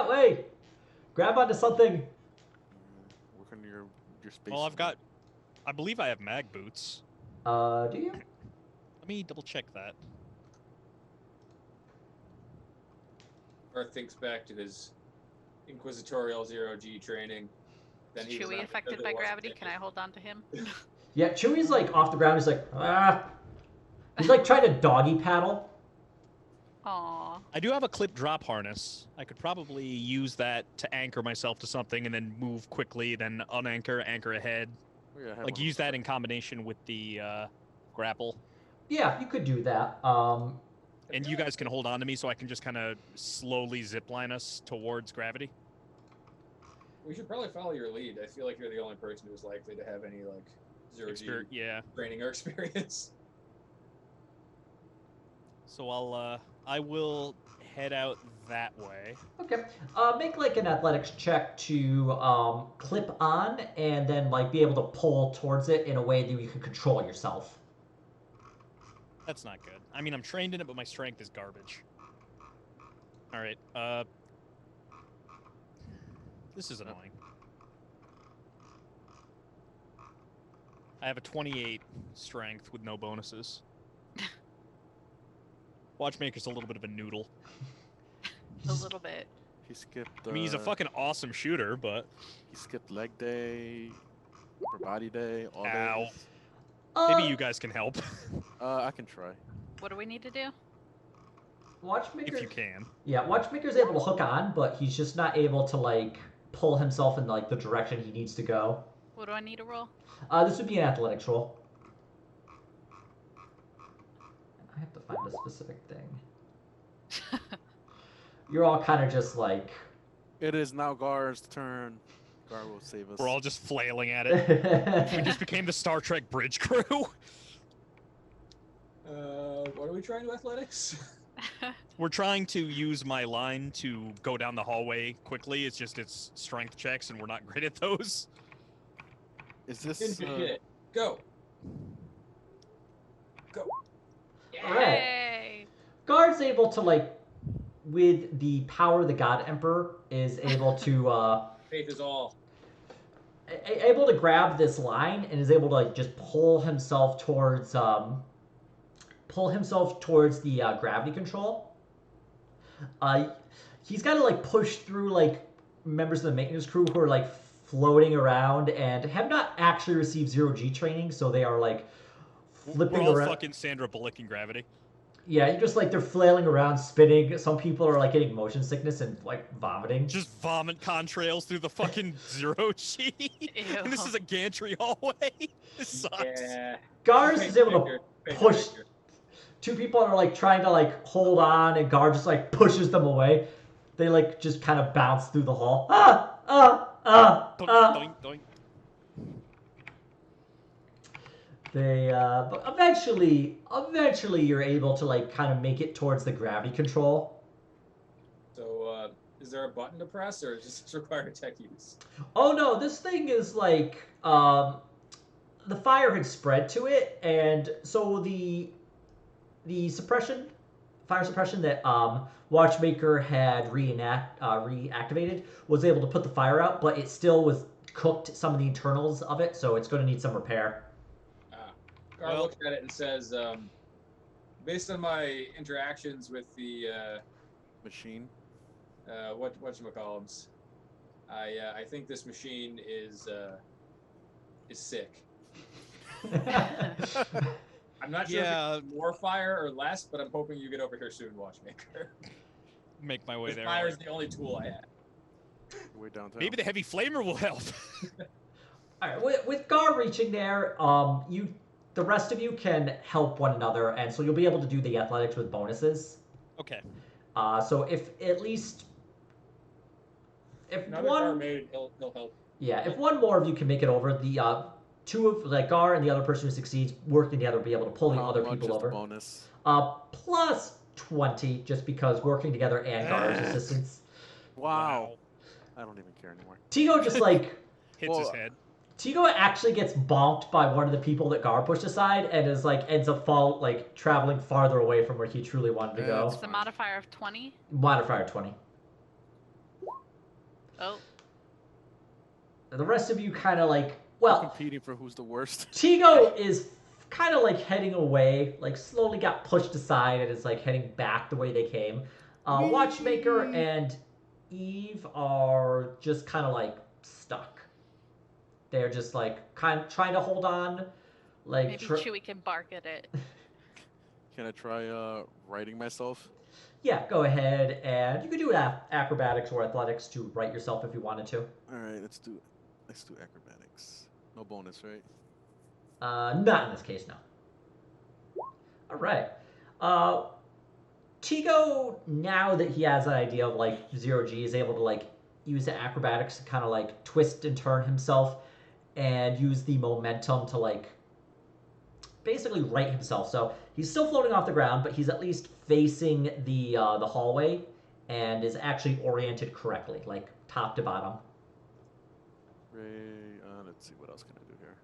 way. Grab onto something. Work on your space. Well, I believe I have mag boots. Do you? Let me double check that. Garth thinks back to his inquisitorial 0G training. Is Then he was Chewie on affected because by it wasn't gravity? Can I hold on to him? Yeah, Chewie's like off the ground. He's like, ah. He's like trying to doggy paddle. Aw. I do have a clip drop harness. I could probably use that to anchor myself to something and then move quickly, then unanchor, anchor ahead. Oh, yeah, I had Like one of use those that in combination with the grapple. Yeah, you could do that. And you guys can hold on to me so I can just kind of slowly zipline us towards gravity. We should probably follow your lead. I feel like you're the only person who's likely to have any like 0G Yeah. training or experience. So I will head out that way. Okay. Make like an athletics check to clip on and then like be able to pull towards it in a way that you can control yourself. That's not good. I mean, I'm trained in it, but my strength is garbage. All right. This is annoying. I have a 28 strength with no bonuses. Watchmaker's a little bit of a noodle. A little bit. He skipped. I mean, he's a fucking awesome shooter, but He skipped leg day, upper body day, all Ow. days. maybe you guys can help I can try. What do we need to do? Watchmaker. if you can. Yeah, Watchmaker's able to hook on, but he's just not able to like pull himself in like the direction he needs to go. What do I need to roll? This would be an athletics roll. I have to find a specific thing. You're all kind of just like. It is now Gar's turn. Gar will save us. We're all just flailing at it. We just became the Star Trek bridge crew. What are we trying to athletics? We're trying to use my line to go down the hallway quickly. It's just it's strength checks, and we're not great at those. Is this? Hit. Go. Go. All right. Yay! Guard's able to like, with the power of the God Emperor, is able to Faith is all. able to grab this line and is able to like just pull himself towards the gravity control. He's got to like push through like members of the maintenance crew who are like floating around and have not actually received 0G training, so they are like flipping We're all around. fucking Sandra Bullock in Gravity. Yeah, you just like they're flailing around, spinning. Some people are like getting motion sickness and like vomiting. Just vomit contrails through the fucking 0G. And this is a gantry hallway. This sucks. Yeah. Gars is able to Faith push. Victor. Two people are like trying to like hold on, and Gar just like pushes them away. They like just kind of bounce through the hall. Doink, doink. But eventually you're able to like kind of make it towards the gravity control. So, is there a button to press, or does this require tech use? Oh no, this thing is like the fire had spread to it, and so the fire suppression that Watchmaker had reactivated was able to put the fire out, but it still was cooked some of the internals of it, so it's going to need some repair. Gar looks at it and says, based on my interactions with the Machine. whatchamacallums, I think this machine is sick. I'm not sure if it's more fire or less, but I'm hoping you get over here soon, Watchmaker. Make my way there. Fire is the only tool I have. Way downtown. Maybe the heavy flamer will help. All right, with Gar reaching there, the rest of you can help one another, and so you'll be able to do the athletics with bonuses. Okay. So if Now that Gar made it, he'll help. Yeah, if one more of you can make it over, the two of like Gar and the other person who succeeds working together will be able to pull the other much people is the over. bonus? Plus 20, just because working together and Gar's assistance. Wow. I don't even care anymore. Tigo just like Hits his head. Tigo actually gets bonked by one of the people that Gar pushed aside and is like ends up traveling farther away from where he truly wanted to go. It's the modifier of 20. Modifier 20. Oh. The rest of you kind of like We're competing for who's the worst. Tigo is kind of like heading away, like slowly got pushed aside and is like heading back the way they came. Watchmaker and Eve are just kind of like stuck. They're just like kind of trying to hold on. Like Maybe Chewie can bark at it. Can I try writing myself? Yeah, go ahead and you could do acrobatics or athletics to right yourself if you wanted to. All right, let's do acrobatics. No bonus, right? Not in this case, no. All right. Tigo, now that he has an idea of like 0G, is able to like use the acrobatics to kind of like twist and turn himself and use the momentum to like basically right himself. So he's still floating off the ground, but he's at least facing the hallway and is actually oriented correctly, like top to bottom. Let's see, what else can I do here?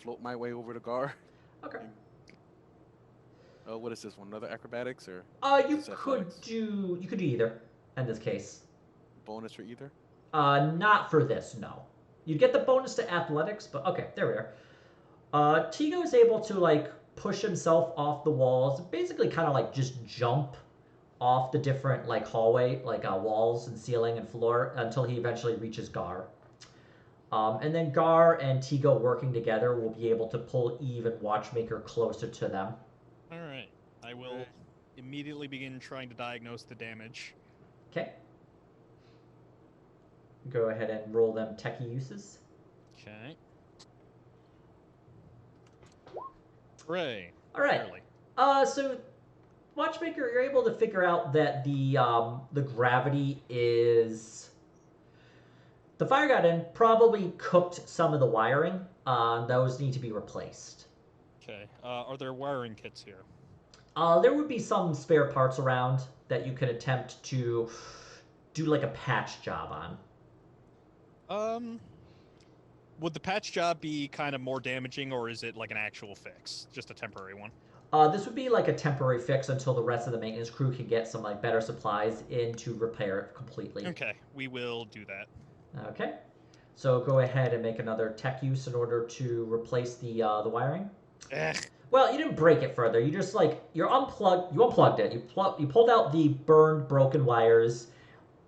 Float my way over to Gar. Okay. What is this one? Another acrobatics or? You could do either in this case. Bonus for either? Not for this, no. You'd get the bonus to athletics, but okay, there we are. Tigo is able to like push himself off the walls, basically kind of like just jump off the different like hallway, like walls and ceiling and floor until he eventually reaches Gar. And then Gar and Tigo working together will be able to pull Eve and Watchmaker closer to them. All right. I will immediately begin trying to diagnose the damage. Okay. Go ahead and roll them techie uses. Okay. Hooray. All right. Barely. So Watchmaker, you're able to figure out that the gravity is the fire got in, probably cooked some of the wiring. Those need to be replaced. Okay. Are there wiring kits here? There would be some spare parts around that you could attempt to do like a patch job on. Would the patch job be kind of more damaging, or is it like an actual fix, just a temporary one? This would be like a temporary fix until the rest of the maintenance crew can get some like better supplies in to repair it completely. Okay, we will do that. Okay, so go ahead and make another tech use in order to replace the wiring. Well, you didn't break it further. You just like you unplugged it. You pulled out the burned, broken wires,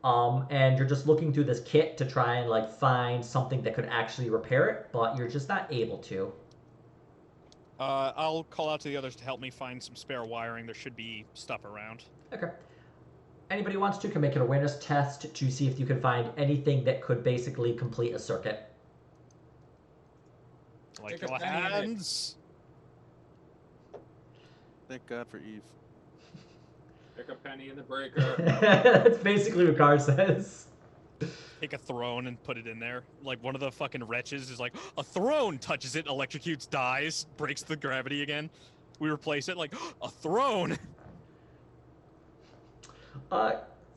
and you're just looking through this kit to try and like find something that could actually repair it, but you're just not able to. I'll call out to the others to help me find some spare wiring. There should be stuff around. Okay. Anybody who wants to can make an awareness test to see if you can find anything that could basically complete a circuit. Like your hands. Thank God for Eve. Pick a penny in the breaker. That's basically what Gar says. Take a throne and put it in there. Like one of the fucking wretches is like, a throne, touches it, electrocutes, dies, breaks the gravity again. We replace it like, a throne.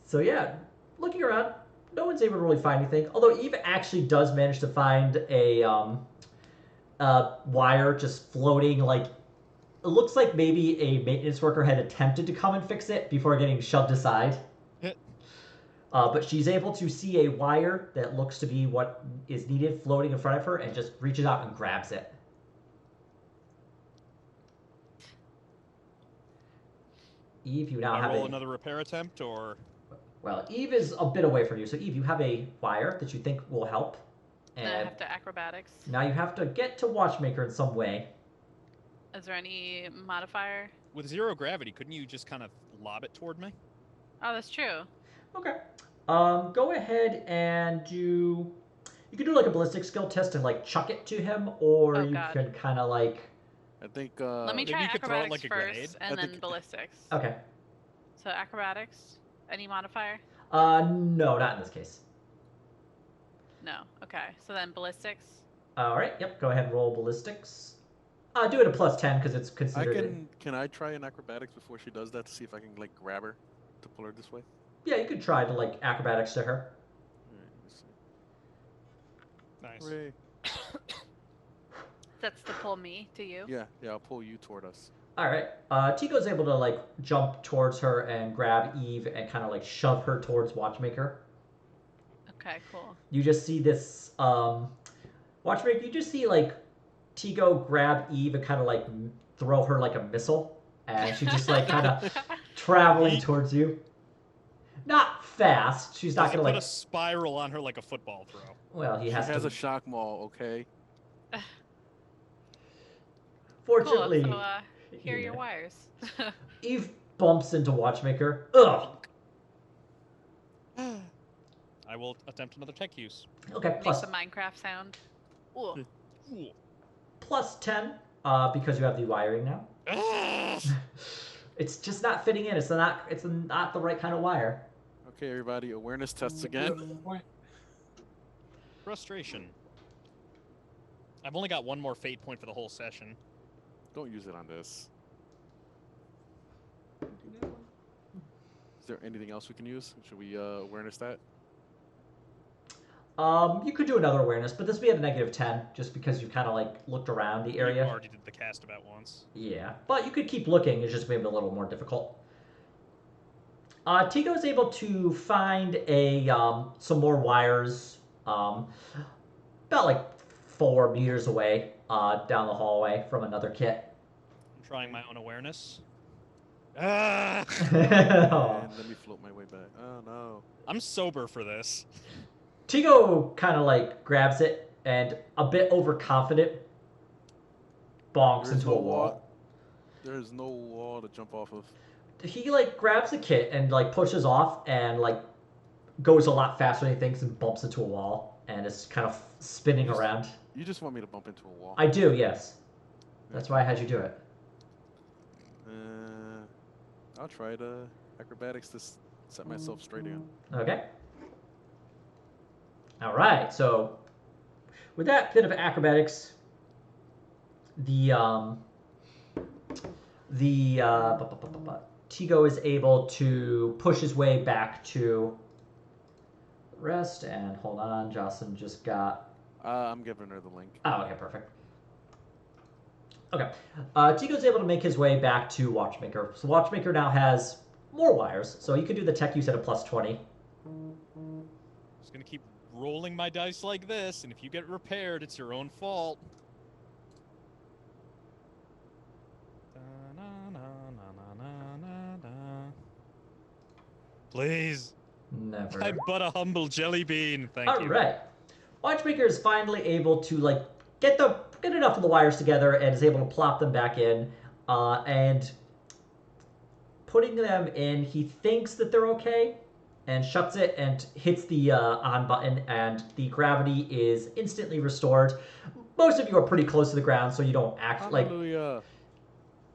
So yeah, looking around, no one's able to really find anything. Although Eve actually does manage to find a wire just floating, like, it looks like maybe a maintenance worker had attempted to come and fix it before getting shoved aside. But she's able to see a wire that looks to be what is needed floating in front of her and just reaches out and grabs it. Eve, you now have roll another repair attempt, or? Well, Eve is a bit away from you, so Eve, you have a wire that you think will help. And I have to acrobatics. Now you have to get to Watchmaker in some way. Is there any modifier? With 0 gravity, couldn't you just kind of lob it toward me? Oh, that's true. Okay. Go ahead and do. You can do like a ballistic skill test and like chuck it to him, or you can kind of like. I think. Let me maybe try you could throw it acrobatics like a first, grenade. and then ballistics. Okay. So acrobatics. Any modifier? No, not in this case. No. Okay. So then ballistics. All right. Yep. Go ahead and roll ballistics. Do it a +10 because it's considered. Can I try an acrobatics before she does that to see if I can like grab her to pull her this way? Yeah, you could try to like acrobatics to her. Nice. Hooray. That's to pull me to you. Yeah, I'll pull you toward us. All right. Tico's able to like jump towards her and grab Eve and kind of like shove her towards Watchmaker. Okay, cool. You just see this Watchmaker. You just see like Tigo grab Eve and kind of like throw her like a missile, and she just like kind of traveling towards you. Not fast. She's not Does he gonna put like. a spiral on her like a football throw? Well, he She has has to. a shock maul, okay? Fortunately, Cool. So, here are yeah. your wires. Eve bumps into Watchmaker. Ugh. I will attempt another tech use. Okay, Makes plus the Minecraft sound. Ooh. plus 10 because you have the wiring now. It's just not fitting in. It's not the right kind of wire. Okay, everybody, awareness tests again. Point. Frustration. I've only got one more fate point for the whole session. Don't use it on this. Is there anything else we can use? Should we awareness that? You could do another awareness, but this would be at a negative 10 just because you kind of like looked around the You area. already did the cast about once. Yeah, but you could keep looking. It's just maybe a little more difficult. Tigo is able to find a some more wires about like 4 meters away down the hallway from another kit. I'm trying my own awareness. Ah! And let me float my way back. Oh no. I'm sober for this. Tigo kind of like grabs it and a bit overconfident bonks There is into no a wall. There is no wall to jump off of. He like grabs the kit and like pushes off and like goes a lot faster than he thinks and bumps into a wall and is kind of spinning around. You just want me to bump into a wall. I do, yes. That's why I had you do it. I'll try the acrobatics to set myself straight again. Okay. All right. So with that bit of acrobatics, Tigo is able to push his way back to rest. And hold on, Jocelyn just got. I'm giving her the link. Oh, okay, perfect. Okay. Tigo's able to make his way back to Watchmaker. So Watchmaker now has more wires, so you can do the tech use at a plus 20. Just gonna keep rolling my dice like this, and if you get repaired, it's your own fault. Please. Never. I'm but a humble jelly bean. Thank All you. right. Watchmaker is finally able to like get enough of the wires together and is able to plop them back in. And putting them in, he thinks that they're okay, and shuts it and hits the on button, and the gravity is instantly restored. Most of you are pretty close to the ground, so you don't act like. Hallelujah.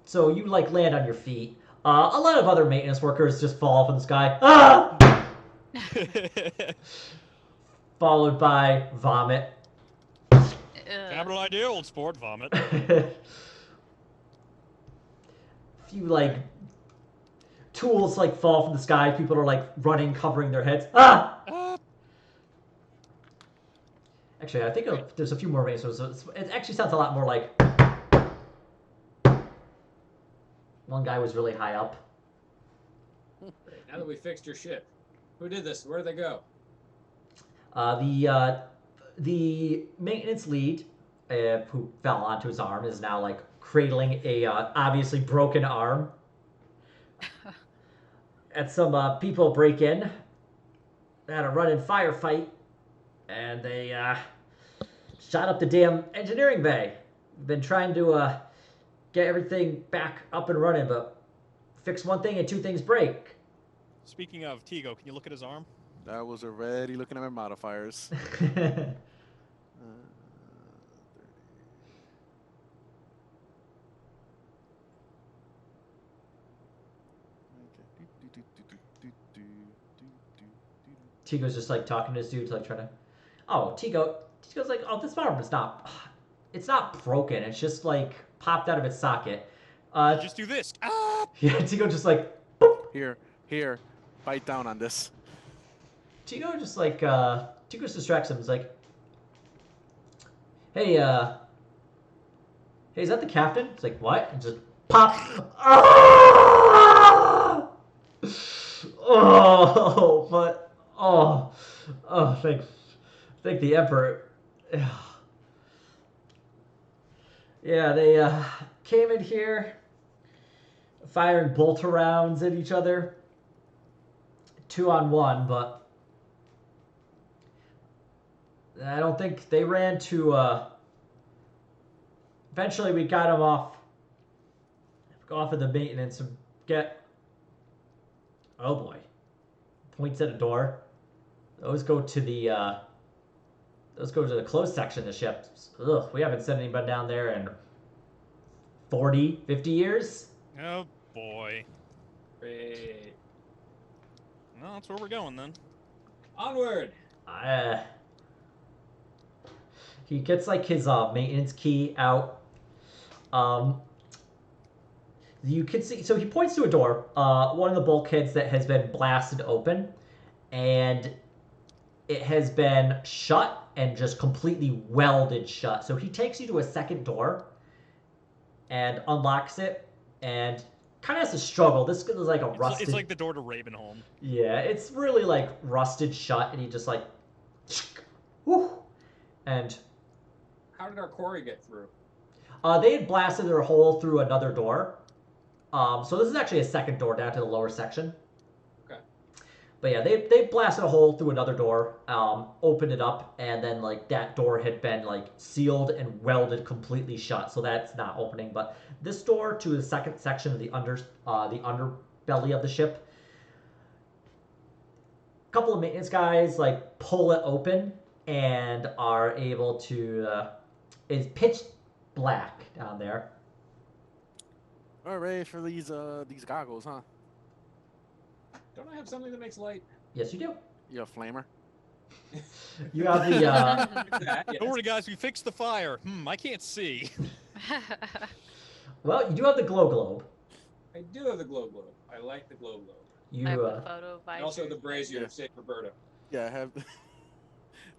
So you like land on your feet. A lot of other maintenance workers just fall off in the sky. Ah! Followed by vomit. Capital idea, old sport. Vomit. Few like tools like fall from the sky. People are like running, covering their heads. Ah! Actually, I think there's a few more ways. So it actually sounds a lot more like. One guy was really high up. Now that we fixed your ship, who did this? Where'd they go? The maintenance lead, who fell onto his arm, is now like cradling a obviously broken arm. And some people break in. They had a run-in firefight, and they shot up the damn engineering bay. We've been trying to get everything back up and running, but fix one thing and two things break. Speaking of Tigo, can you look at his arm? I was already looking at my modifiers. Tigo's just like talking to his dude, like trying to. Oh, Tigo's like, oh, this arm is not. It's not broken. It's just like popped out of its socket. You just do this. Ah! Yeah, Tigo just like. Here, bite down on this. Tigo just like Tigo just distracts him. He's like, hey, is that the captain? It's like, what? And just pop. Ah! Oh, but thank the Emperor. Yeah, they came in here, firing bolt rounds at each other, 2-on-1, but I don't think they ran to. Eventually, we got them off of the maintenance and get. Oh boy, points at a door. Those go to the closed section of the ship. Ugh, we haven't sent anybody down there in 40, 50 years. Oh boy. Great. Well, that's where we're going then. Onward. He gets like his maintenance key out. You can see. So he points to a door. One of the bulkheads that has been blasted open, and it has been shut and just completely welded shut. So he takes you to a second door and unlocks it, and kind of has to struggle. This is like a rusted. It's like the door to Ravenholm. Yeah, it's really like rusted shut, and he just like, whoo, and How did our quarry get through? they had blasted their hole through another door. So this is actually a second door down to the lower section. Okay. But yeah, they blasted a hole through another door, opened it up, and then like that door had been like sealed and welded completely shut, so that's not opening. But this door to the second section of the underbelly of the ship, a couple of maintenance guys like pull it open and are able to. It's pitch black down there. All right, for these goggles, huh? Don't I have something that makes light? Yes, you do. You a flamer? You have the. That, yes. Don't worry, guys. We fixed the fire. I can't see. Well, you do have the glow globe. I do have the glow globe. I like the glow globe. You I have the photo And also the visor. brazier Yeah. of Saint Roberto. Yeah, I have.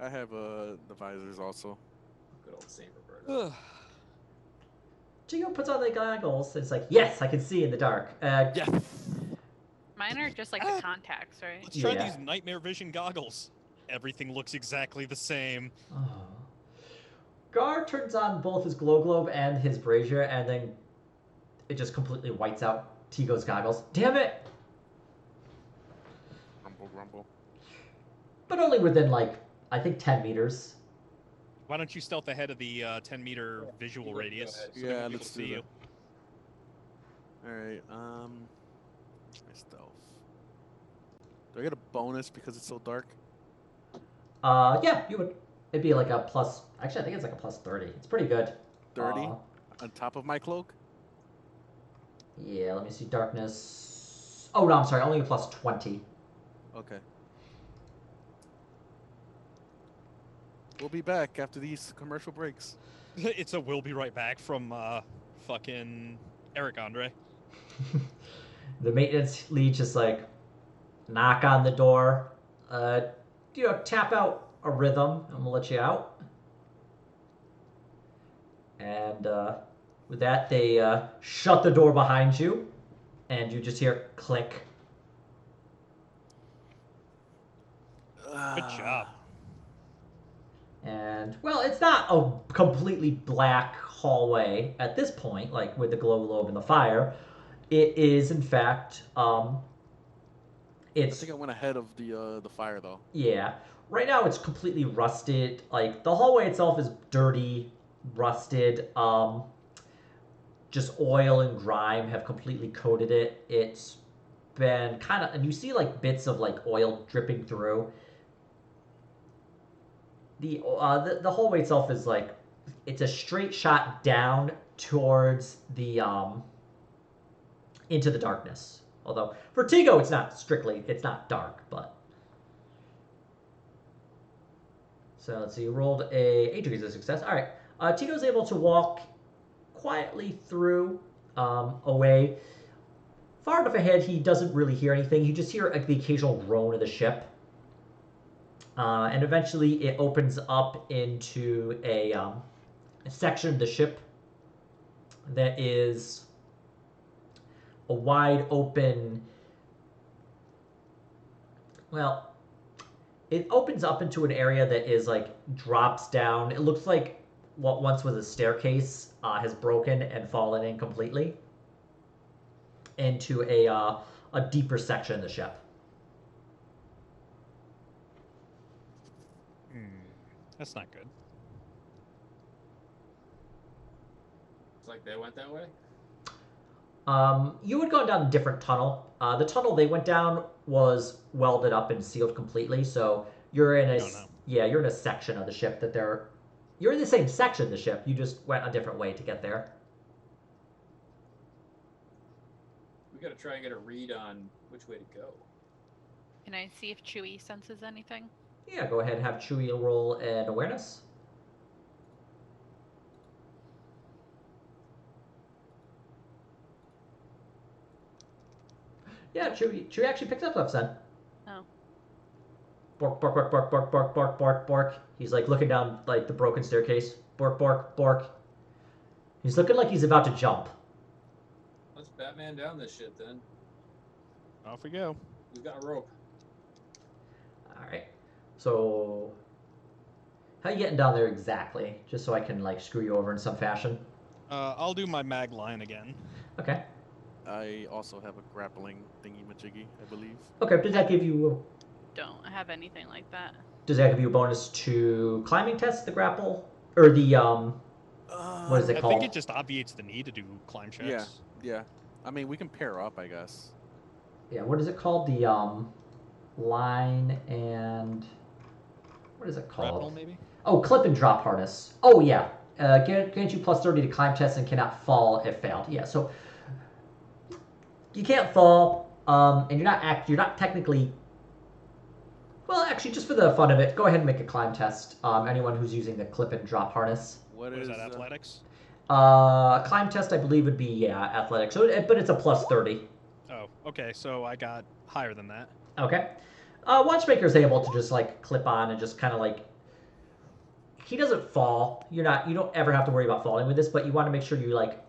I have the visors also. Good old Saint Roberto. Chico puts on the goggles. It's like, yes, I can see in the dark. Yeah. Mine are just like the contacts, right? Let's try Yeah. these nightmare vision goggles. Everything looks exactly the same. Oh. Gar turns on both his glow globe and his brazier, and then it just completely whites out Tigo's goggles. Damn it! Rumble, rumble. But only within like I think 10 meters. Why don't you stealth ahead of the 10-meter visual you go radius? ahead. So Yeah, that people let's see do you. All right. My stealth. Do I get a bonus because it's so dark? Yeah, you would. It'd be like a plus. Actually, I think it's like a plus 30. It's pretty good. 30 Uh, on top of my cloak. yeah, let me see. Darkness. Oh no, I'm sorry. Only a plus 20. Okay. We'll be back after these commercial breaks. It's a "we'll be right back" from fucking Eric Andre. The maintenance lead just like knock on the door, tap out a rhythm, and we'll let you out. And with that, they shut the door behind you, and you just hear click. Good job. And well, it's not a completely black hallway at this point, like with the glow globe and the fire. It is, in fact, I it's think I went ahead of the fire though. yeah. Right now, it's completely rusted. Like the hallway itself is dirty, rusted. Just oil and grime have completely coated it. It's been kind of, and you see like bits of like oil dripping through. The hallway itself is like it's a straight shot down towards the into the darkness. Although for Tigo it's not dark, but so let's see, you rolled a 8 degrees of success. All right, Tigo's able to walk quietly through away. Far enough ahead, he doesn't really hear anything. You just hear the occasional groan of the ship. And eventually it opens up into a section of the ship that is a wide open, well, it opens up into an area that is like drops down. It looks like what once was a staircase has broken and fallen in completely into a deeper section of the ship. That's not good. It's like they went that way. You had gone down a different tunnel. The tunnel they went down was welded up and sealed completely, so you're in a you're in a section of the ship that they're. You're in the same section of the ship. You just went a different way to get there. We gotta try and get a read on which way to go. Can I see if Chewie senses anything? Yeah, go ahead and have Chewie roll an awareness. Yeah, Chewie actually picked up that scent. Oh. Bork, bork, bork, bork, bork, bork, bork, bork, bork. He's like looking down like the broken staircase. Bork, bork, bork. He's looking like he's about to jump. Let's Batman down this shit then. Off we go. We've got a rope. Alright. So how you getting down there exactly? Just so I can like screw you over in some fashion. I'll do my mag line again. Okay. I also have a grappling thingy-majiggy, I believe. Okay, does that give you Don't have anything like that. does that give you a bonus to climbing test, the grapple? Or the what is it I called? think it just obviates the need to do climb checks. Yeah, yeah. I mean, we can pair up, I guess. Yeah, what is it called? The line and what is it called? Grapple, maybe? Oh, clip and drop harness. Oh yeah. Grant you plus 30 to climb test and cannot fall if failed. Yeah, so you can't fall, and you're not technically. Well, actually, just for the fun of it, go ahead and make a climb test. Anyone who's using the clip and drop harness. What is that, athletics? Climb test, I believe, would be athletics. So, but it's a plus 30. Oh, okay, so I got higher than that. Okay. Watchmaker's able to just like clip on and just kind of like. He doesn't fall. You don't ever have to worry about falling with this, but you want to make sure you like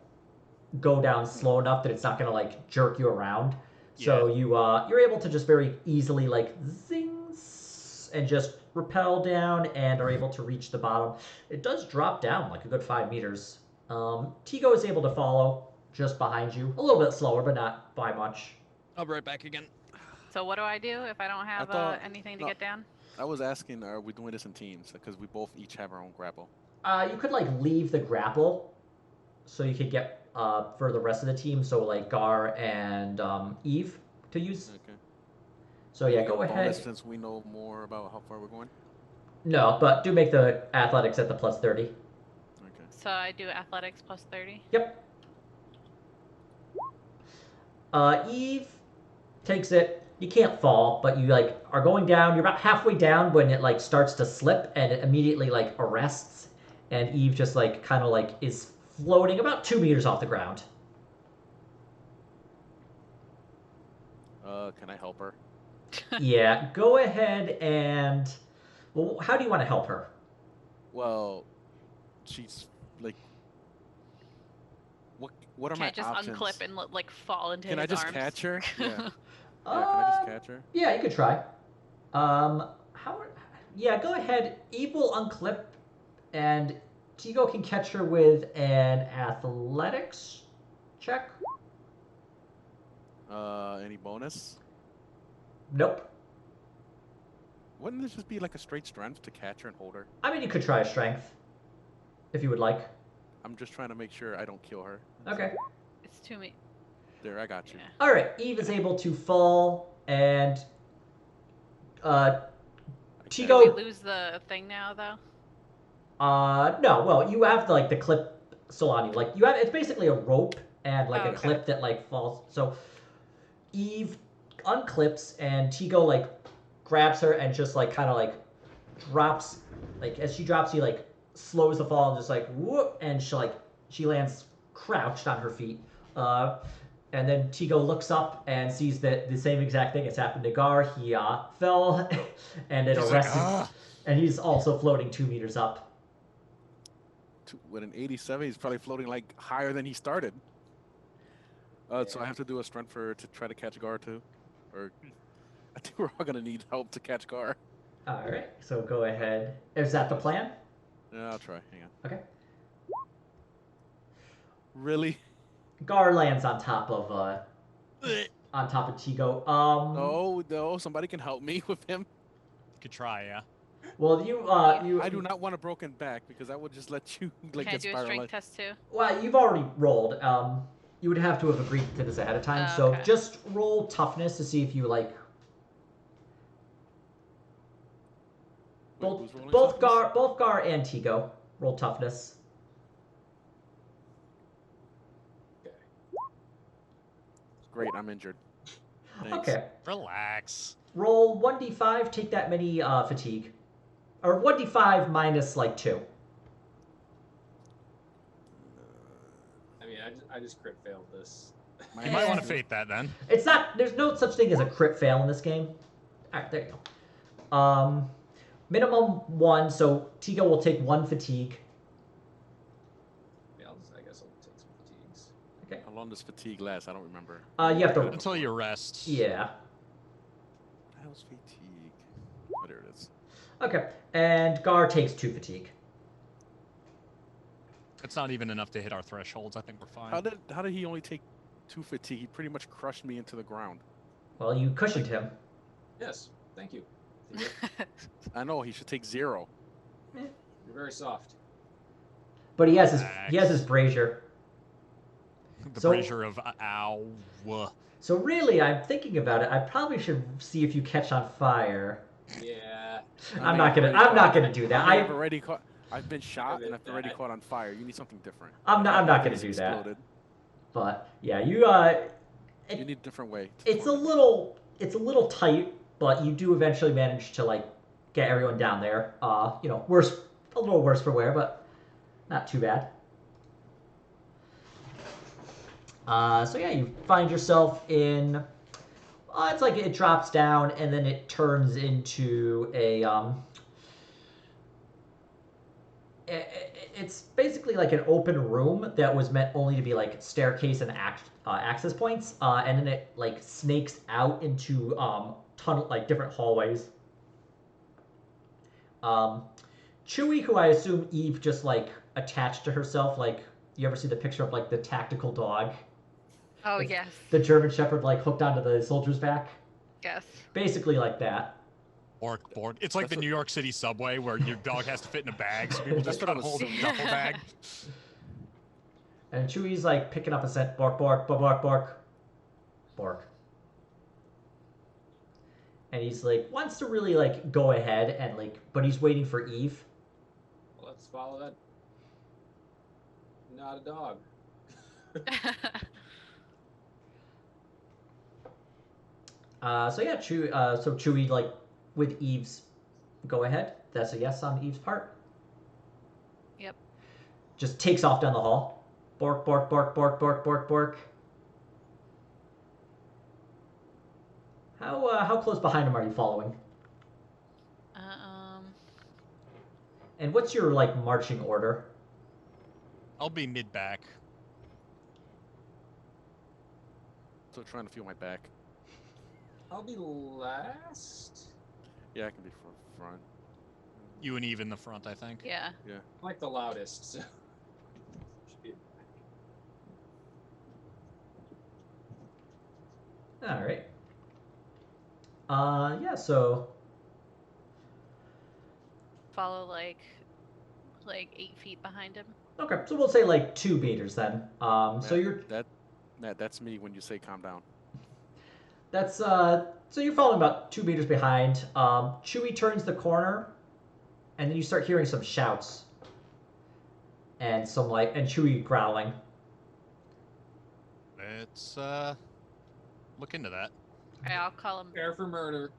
go down slow enough that it's not gonna like jerk you around. So you're able to just very easily like zings and just rappel down and are able to reach the bottom. It does drop down like a good 5 meters. Tigo is able to follow just behind you, a little bit slower, but not by much. I'll be right back again. So what do I do if I don't have anything to get down? I was asking, are we doing this in teams? Because we both each have our own grapple. You could like leave the grapple, so you could get for the rest of the team. So like Gar and Eve to use. Okay. So yeah, Any go bonus ahead. Since we know more about how far we're going. No, but do make the athletics at the plus 30. Okay. So I do athletics plus 30. Yep. Eve takes it. You can't fall, but you like are going down. You're about halfway down when it like starts to slip, and it immediately like arrests, and Eve just like kind of like is floating about 2 meters off the ground. Can I help her? Yeah, go ahead and. Well, how do you want to help her? Well, she's like. What are Can't my just options? unclip and like fall into Can his I just arms? catch her? Yeah. Yeah, can I just catch her? Yeah, you could try. Yeah, go ahead. Eve will unclip, and Tigo can catch her with an athletics check. Any bonus? Nope. Wouldn't this just be like a straight strength to catch her and hold her? I mean, you could try a strength, if you would like. I'm just trying to make sure I don't kill her. Okay. It's too me. There, I got you. Yeah. All right. Eve is able to fall, and Do Tigo. we lose the thing now though? No. Well, you have like the clip still on you. Like you have, it's basically a rope and like Oh, a okay. clip that like falls. So Eve unclips, and Tigo like grabs her and just like kind of like drops. Like as she drops, he like slows the fall and just like whoop, and she lands crouched on her feet. And then Tigo looks up and sees that the same exact thing has happened to Gar. He fell, and it He's arrested, like, and he's also floating 2 meters up. With an 87, he's probably floating like higher than he started. So I have to do a strength to try to catch Gar too, or I think we're all gonna need help to catch Gar. All right, so go ahead. Is that the plan? Yeah, I'll try. Hang on. Okay. Really? Gar lands on top of Tigo. No, no. Somebody can help me with him. Could try, yeah. Well, I do not want a broken back because I would just let you like Can I get do a spiralized. strength test too? well, you've already rolled. You would have to have agreed to this ahead of time. So Okay. just roll toughness to see if you like. Wait, who's rolling Both toughness? Gar and Tigo roll toughness. Great, I'm injured. Thanks. Okay. Relax. Roll 1d5. Take that many fatigue, or 1d5 minus like 2. I mean, I just crit failed this. You might want to fate that then. It's not. There's no such thing as a crit fail in this game. All right, there you go. Minimum 1. So Tigo will take 1 fatigue. Yeah, I guess I'll take some fatigues. Okay. How long does fatigue last? I don't remember. You have to. Until you rest. Yeah. How's fatigue? Oh, there it is. Okay. And Gar takes 2 fatigue. It's not even enough to hit our thresholds. I think we're fine. How did he only take 2 fatigue? He pretty much crushed me into the ground. Well, you cushioned him. Yes, thank you. I know he should take 0. You're very soft. But he has his brazier. The So- brazier of ow. So really, I'm thinking about it. I probably should see if you catch on fire. Yeah. I'm not gonna do that. I've already caught. I've been shot and I've that. already caught on fire. You need something different. I'm not gonna He's do that. exploded. But yeah, you You need a different way. to it's a torment. little tight, but you do eventually manage to like get everyone down there. A little worse for wear, but not too bad. So yeah, you find yourself in. It's like it drops down and then it turns into a. It's basically like an open room that was meant only to be like staircase and access points, and then it like snakes out into tunnel like different hallways. Chewie, who I assume Eve just like attached to herself, like you ever see the picture of like the tactical dog? Oh, Like, yes. The German Shepherd like hooked onto the soldier's back. Yes. Basically like that. Bork. It's like That's the New York City subway where your dog has to fit in a bag, so people just That's what I try to was hold a duffel bag. And Chewie's like picking up a scent. Bark, bark, bark, bark, bark. Bark. And he's like, wants to really like go ahead and like, but he's waiting for Eve. Well, let's follow that. Not a dog. So yeah, Chewie like with Eve's go ahead. That's a yes on Eve's part. Yep. Just takes off down the hall. Bark, bark, bark, bark, bark, bark, bark. How close behind him are you following? And what's your like marching order? I'll be mid back. Still trying to feel my back. I'll be last. Yeah, I can be front. You and Eve in the front, I think. Yeah. I'm like the loudest. So. Should be- All right. Yeah. So Follow like 8 feet behind him. okay. So we'll say like 2 meters then. So you're That's me when you say calm down. That's so you're following about 2 meters behind. Chewie turns the corner, and then you start hearing some shouts, and Chewie growling. Let's look into that. Alright, I'll call him Prepare for murder.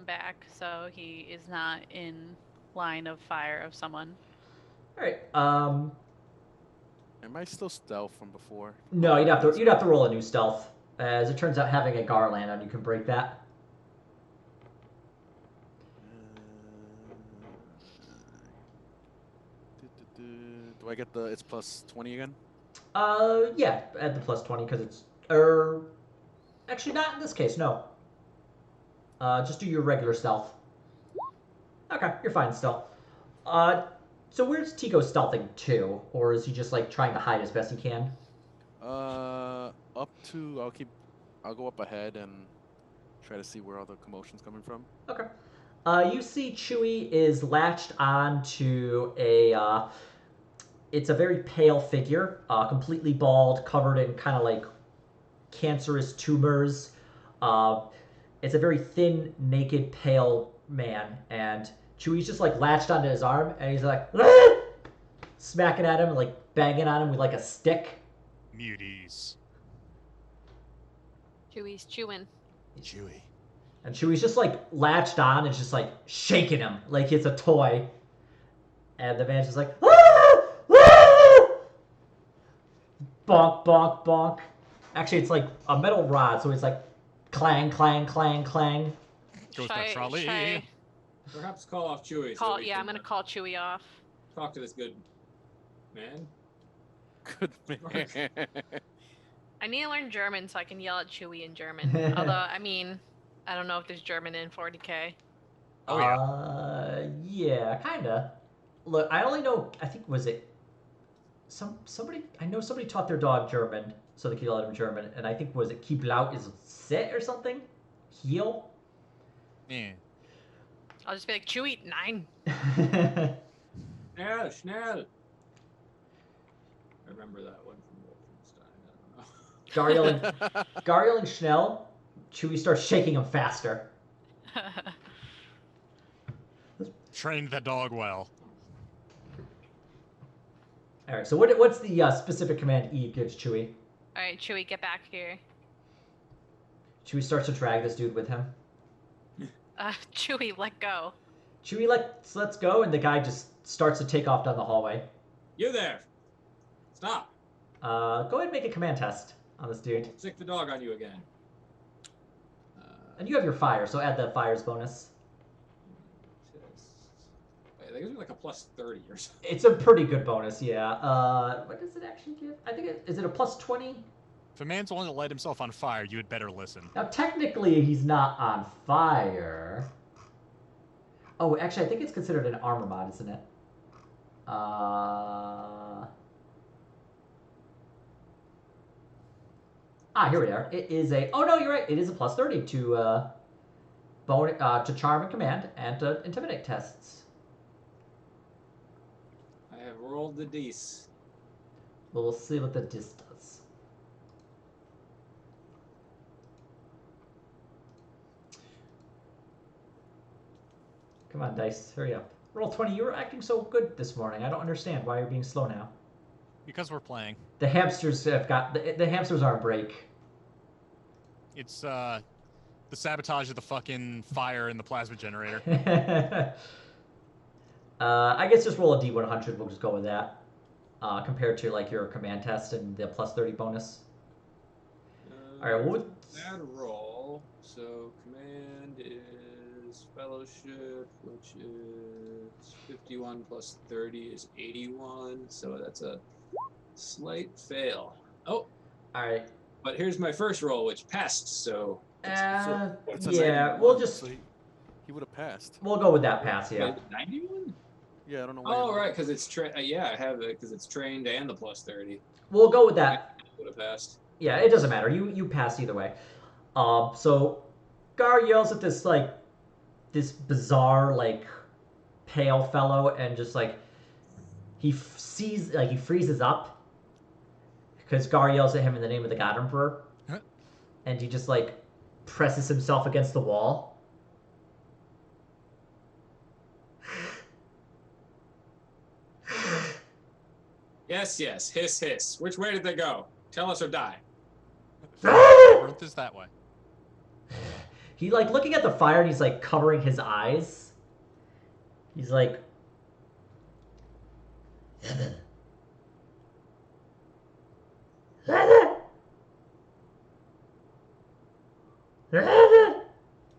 back so he is not in line of fire of someone. All right. Am I still stealth from before? No, you'd have to roll a new stealth. As it turns out, having a Garland on you can break that. Do I get the? It's plus 20 again. Yeah, add the plus 20 because it's actually not in this case. No. Just do your regular stealth. Okay, you're fine still. So where's Tico stealthing to, or is he just like trying to hide as best he can? Up to I'll go up ahead and try to see where all the commotion's coming from. Okay. You see Chewie is latched on to a. It's a very pale figure, completely bald, covered in kind of like cancerous tumors. It's a very thin, naked, pale man, and Chewie's just like latched onto his arm, and he's like smacking at him, like banging on him with like a stick. Muties. Chewie's chewing. Chewie. And Chewie's just like latched on and just like shaking him like it's a toy. And the man's just like, ah! Ah! Bonk, bonk, bonk. Actually, it's like a metal rod, so it's like clang, clang, clang, clang. Goes Should I- that trolley. should I Perhaps call off Chewie. Call, so we yeah, I'm can, gonna call Chewie off. talk to this good man. Good man. I need to learn German so I can yell at Chewie in German. Although, I mean, I don't know if there's German in 40k. Oh, yeah. Yeah, kinda. Look, I only know. I think was it somebody. I know somebody taught their dog German, so they could yell at him German. And I think was it keep laut is sit or something. Heel. Yeah. I'll just be like, Chewie, 9. Schnell, schnell. I remember that one from Wolfenstein. I don't know. Gar yelling Schnell. Chewie starts shaking him faster. Trained the dog well. All right. So what's the specific command Eve gives Chewie? Alright, Chewie, get back here. Chewie starts to drag this dude with him. Chewie, let go. Chewie let's go, and the guy just starts to take off down the hallway. You there! Stop! Go ahead and make a command test on this dude. Sick the dog on you again. And you have your fire, so add the fire's bonus. I think it's like a plus 30 or something. It's a pretty good bonus, yeah. What does it actually give? I think is it a plus 20? If a man's willing to light himself on fire, you had better listen. Now, technically, he's not on fire. Oh, actually, I think it's considered an armor mod, isn't it? Here we are. It is a... Oh, no, you're right. It is a plus 30 to to charm and command and to intimidate tests. I have rolled the dice. We'll see what the dis does. Come on, dice. Hurry up. Roll 20. You were acting so good this morning. I don't understand why you're being slow now. Because we're playing. The hamsters have got... The hamsters are on break. It's, the sabotage of the fucking fire in the plasma generator. I guess just roll a D100. We'll just go with that. Compared to, like, your command test and the plus 30 bonus. All right, well, Add roll. So command is fellowship, which is 51 plus 30 is 81. So that's a slight fail. Oh, all right. but here's my first roll, which passed. So It's a Yeah, 91, we'll just... so he would have passed. We'll go with that pass, yeah. 91. Yeah, I don't know why. Oh, right, because it's yeah, I have it because it's trained and the plus 30 We'll go with that. would have passed. Yeah, it doesn't matter. You pass either way. So Gar yells at this like this bizarre like pale fellow and just like he freezes up because Gar yells at him in the name of the God Emperor, Huh? and he just like presses himself against the wall. Yes, yes. Hiss, hiss. Which way did they go? Tell us or die. Earth is that way. He like looking at the fire and he's like covering his eyes. He's like Is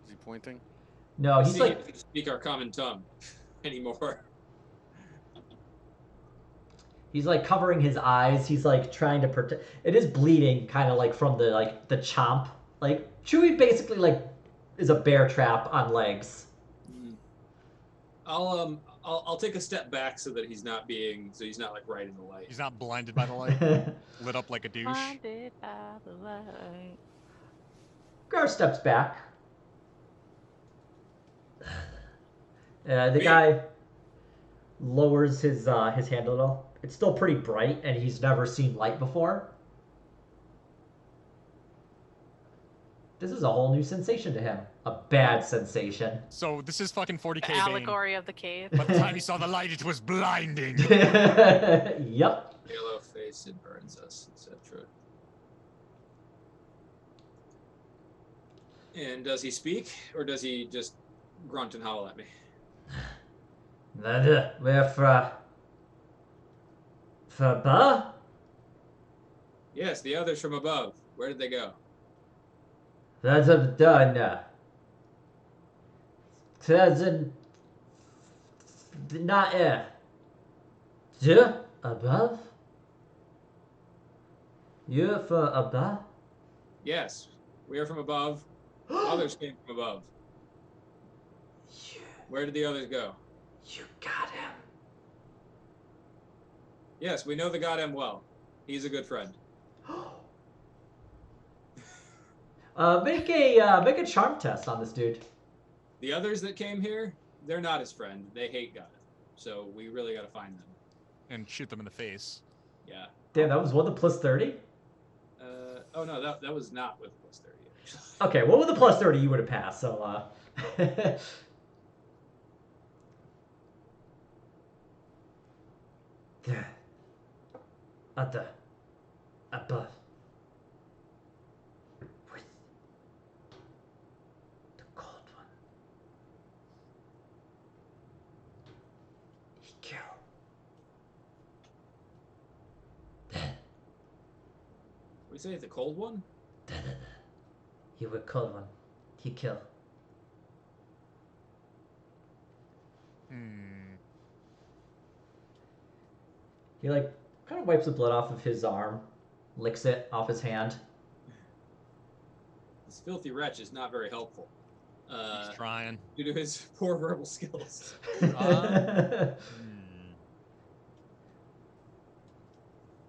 he pointing? No, he's See like if you speak our common tongue anymore. he's like covering his eyes. He's like trying to protect. It is bleeding, kind of like from the chomp. Like Chewie basically like is a bear trap on legs. I'll I'll take a step back so that he's not like right in the light. He's not blinded by the light, lit up like a douche. Blinded by the light. Gar steps back. The Me. guy lowers his hand a little. It's still pretty bright, and he's never seen light before. This is a whole new sensation to him. A bad sensation. So this is fucking 40k The Bane. allegory of the cave. By the time he saw the light, it was blinding. Yep. Yellow face, it burns us, etc. And does he speak, or does he just grunt and howl at me? We're for above? Yes, the others from above. Where did they go? That's done. Doesn't not above? You're for above? Yes, we are from above. Others came from above. Where did the others go? You got him. Yes, we know the God M well. He's a good friend. Make a charm test on this dude. The others that came here, they're not his friend. They hate God. So we really got to find them. And shoot them in the face. Yeah. Damn, that was what, the plus 30? Oh no, that was not with plus 30. Actually. Okay, well with the plus 30 you would have passed, so There. Above. With the cold one. He killed. We say the cold one? You were cold one. He killed. He like kind of wipes the blood off of his arm, licks it off his hand. This filthy wretch is not very helpful. He's trying. Due to his poor verbal skills.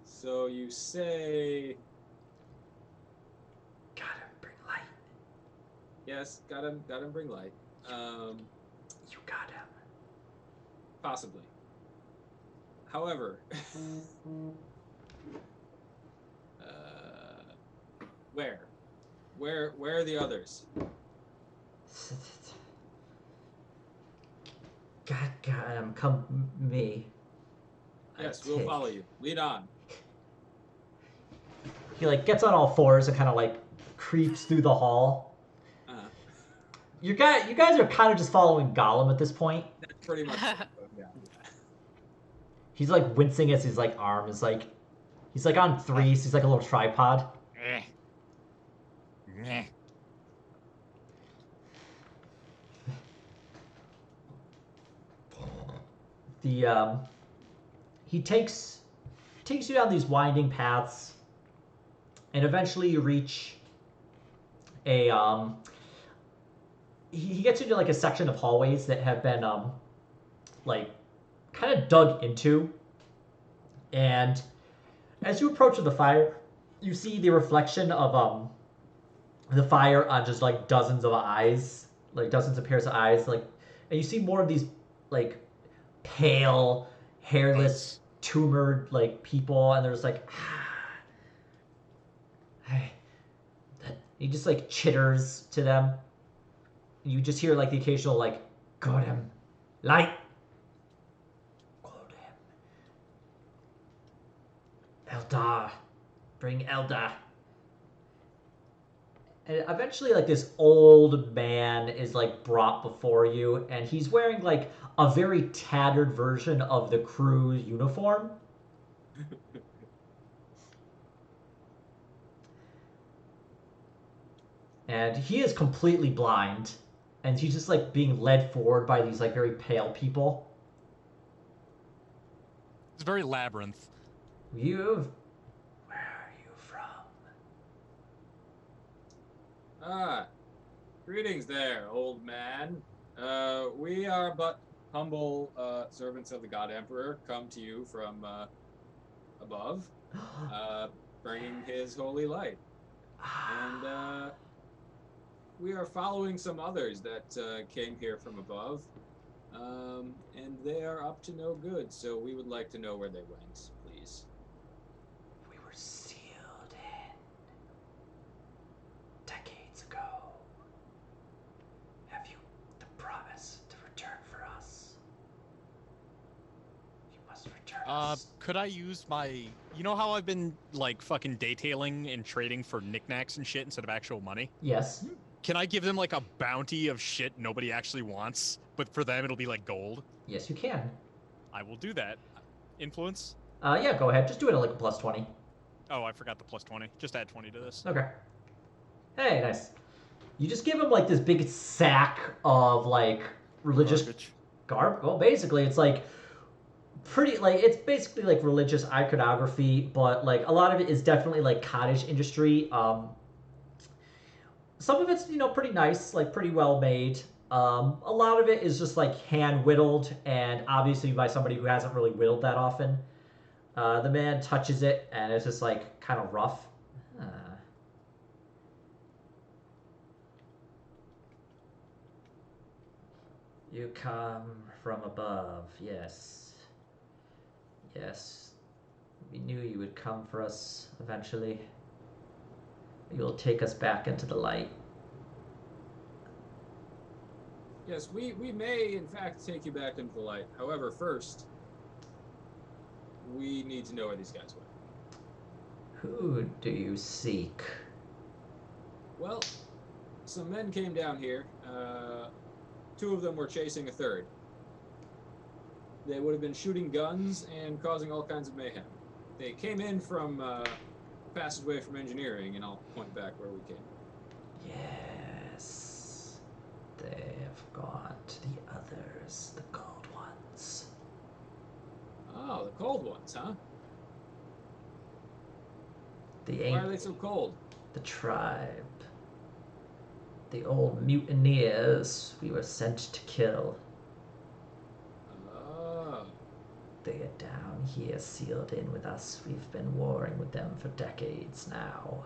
So you say... Got him, bring light. Yes, got him bring light. You got him. Possibly. However, where are the others? Got him. Come me. Yes, we'll follow you. Lead on. He like gets on all fours and kind of like creeps through the hall. You guys are kind of just following Gollum at this point. That's pretty much. Yeah. He's like wincing as his like arm is like, he's like on threes. He's like a little tripod. He takes you down these winding paths, and eventually you reach a he gets into like a section of hallways that have been like kind of dug into, and as you approach the fire, you see the reflection of the fire on just like dozens of eyes, like dozens of pairs of eyes, like, and you see more of these like pale, hairless, tumored like people, and there's like he just like chitters to them. You just hear like the occasional like, got him, light, got him, Eldar, bring Eldar. And eventually like this old man is like brought before you, and he's wearing like a very tattered version of the crew's uniform. And he is completely blind, and he's just like being led forward by these like very pale people. It's very labyrinth. Where are you from? Greetings there, old man. We are but humble servants of the God Emperor come to you from above, bringing his holy light. And we are following some others that came here from above, and they are up to no good, so we would like to know where they went, please. We were sealed in decades ago. Have you the promise to return for us? You must return us. Could I use my... You know how I've been, like, fucking detailing and trading for knickknacks and shit instead of actual money? Yes. Can I give them, like, a bounty of shit nobody actually wants, but for them it'll be, like, gold? Yes, you can. I will do that. Influence? Yeah, go ahead. Just do it at like a plus 20. Oh, I forgot the plus 20. Just add 20 to this. Okay. Hey, nice. You just give him like this big sack of like religious Garbage. Well, basically, it's like pretty like it's basically like religious iconography, but like a lot of it is definitely like cottage industry. Some of it's pretty nice, like pretty well made. A lot of it is just like hand whittled, and obviously by somebody who hasn't really whittled that often. The man touches it, and it's just like kind of rough. You come from above, yes. Yes. We knew you would come for us eventually. You'll take us back into the light. Yes, we may in fact take you back into the light. However, first, we need to know where these guys went. Who do you seek? Well, some men came down here. Two of them were chasing a third. They would have been shooting guns and causing all kinds of mayhem. They came in from passageway from engineering, and I'll point back where we came. Yes. They have gone to the others, the cold ones. Oh, the cold ones, huh? The Why are they so cold? The tribe. The old mutineers we were sent to kill. Oh. They are down here sealed in with us. We've been warring with them for decades now.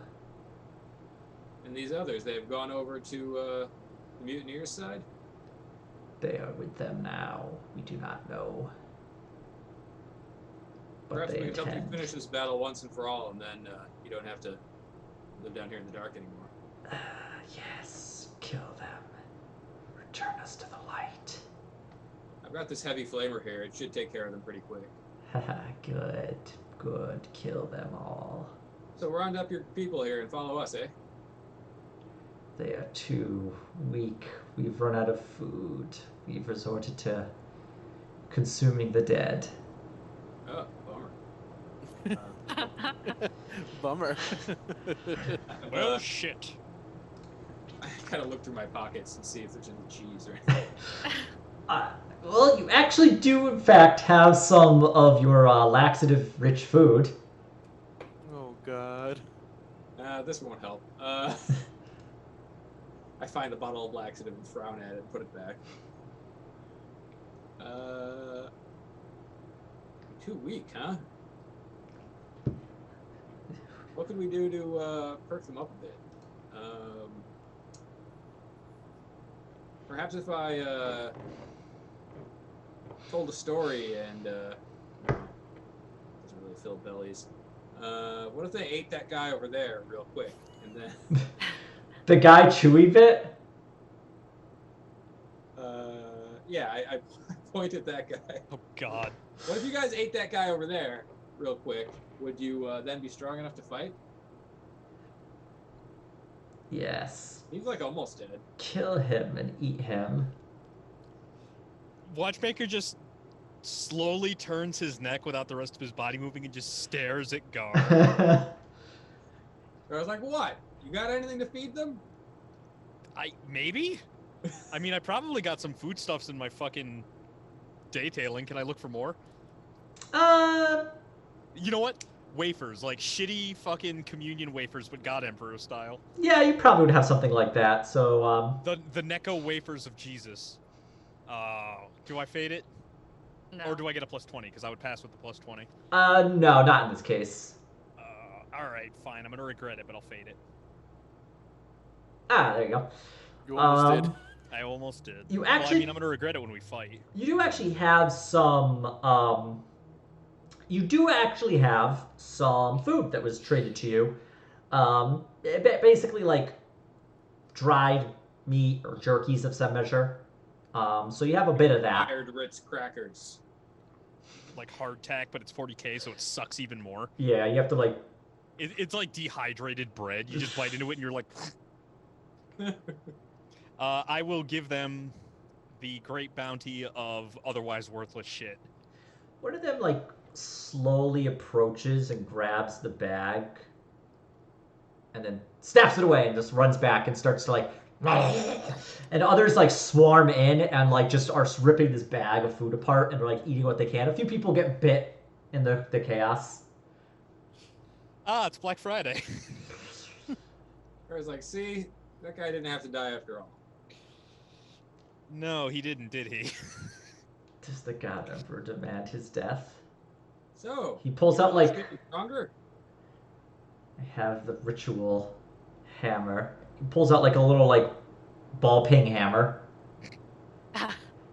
And these others, they've gone over to the mutineers' side? They are with them now. We do not know. But Perhaps they we can help you intend. finish this battle once and for all, and then you don't have to live down here in the dark anymore. Yes, kill them. Return us to the light. I've got this heavy flamer here. It should take care of them pretty quick. Good, good. Kill them all. So round up your people here and follow us, eh? They are too weak. We've run out of food. We've resorted to consuming the dead. Oh, bummer. Bummer. Well, shit. I kind of look through my pockets and see if there's any cheese or anything. Well, you actually do, in fact, have some of your laxative-rich food. Oh, God. This won't help. I find the bottle of laxative and frown at it and put it back. Too weak, huh? What could we do to perk them up a bit? Perhaps if I told a story and doesn't really fill bellies. What if they ate that guy over there real quick and then? The guy Chewy bit? Yeah, I point at that guy. Oh, God. What if you guys ate that guy over there real quick? Would you then be strong enough to fight? Yes. He's like almost dead. Kill him and eat him. Watchmaker just slowly turns his neck without the rest of his body moving and just stares at Gar. I was like, what? You got anything to feed them? Maybe? I mean, I probably got some foodstuffs in my fucking detailing. Can I look for more? You know what? Wafers, like shitty fucking communion wafers, but God Emperor style. Yeah, you probably would have something like that. So, The Necco wafers of Jesus. Do I fade it? No. Or do I get a +20? Because I would pass with the +20. No, not in this case. Alright, fine. I'm gonna regret it, but I'll fade it. Ah, there you go. You almost did. I almost did. You Well, actually- I mean, I'm gonna regret it when we fight. You do actually have some. You do actually have some food that was traded to you. Basically like dried meat or jerkies of some measure. So you have a bit of that. Fired Ritz crackers. Like hardtack, but it's 40k, so it sucks even more. Yeah, you have to like. It's like dehydrated bread. You just bite into it and you're like. I will give them the great bounty of otherwise worthless shit. One of them like slowly approaches and grabs the bag, and then snaps it away and just runs back and starts to like. And others like swarm in and like just are ripping this bag of food apart and like eating what they can. A few people get bit in the chaos. Ah, it's Black Friday. I was like, see, that guy didn't have to die after all. No, he didn't, did he? Does the God Emperor demand his death? So He pulls you out almost like getting stronger. I have the ritual hammer. He pulls out like a little like ball peen hammer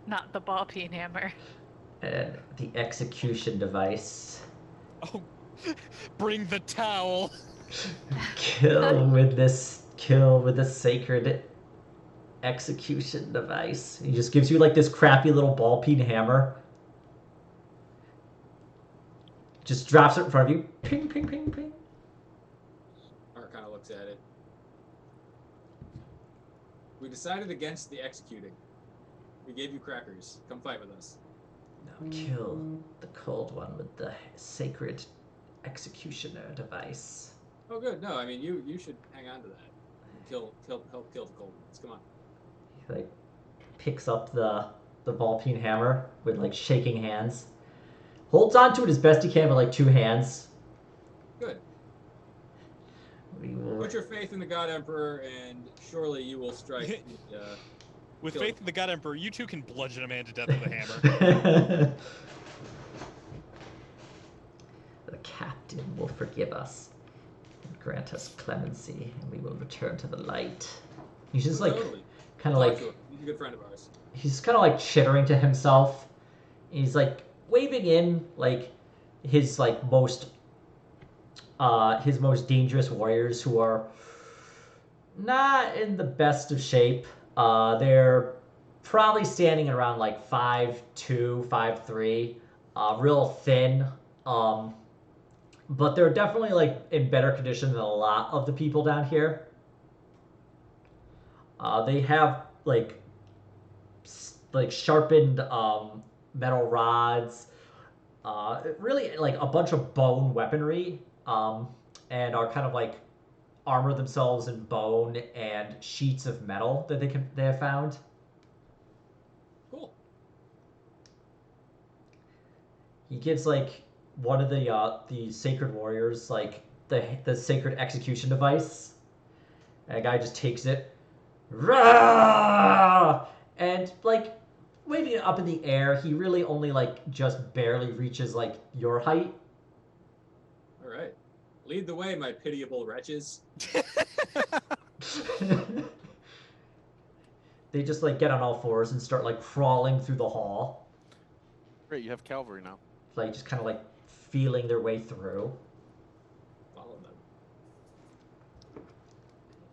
Not the ball peen hammer. and the execution device. Oh, bring the towel. Kill with this sacred execution device. He just gives you like this crappy little ball peen hammer. Just drops it in front of you. Ping, ping, ping, ping. Art kind of looks at it. We decided against the executing. We gave you crackers. Come fight with us. Now kill the cold one with the sacred executioner device. Oh, good. No, I mean you should hang on to that. Help kill the cold ones. Come on. He like picks up the ball peen hammer with like shaking hands. Holds on to it as best he can with like two hands. Good. We will... Put your faith in the God Emperor, and surely you will strike. With Kill. faith in the God Emperor, you two can bludgeon a man to death with a hammer. The captain will forgive us and grant us clemency, and we will return to the light. He's just like Totally. kind of Talk like to him. He's a good friend of ours. he's kind of like chittering to himself. He's like waving in like his most dangerous warriors who are not in the best of shape. They're probably standing at around like 5'2", 5'3", real thin. But they're definitely like in better condition than a lot of the people down here. They have like sharpened metal rods, really like a bunch of bone weaponry, and are kind of like armor themselves in bone and sheets of metal that they have found. Cool. He gives like one of the sacred warriors like the sacred execution device. And the guy just takes it, Rah! And like waving it up in the air. He really only like just barely reaches like your height. All right. Lead the way, my pitiable wretches. They just like get on all fours and start like crawling through the hall, Great, you have cavalry now. like just kind of like feeling their way through. Follow them.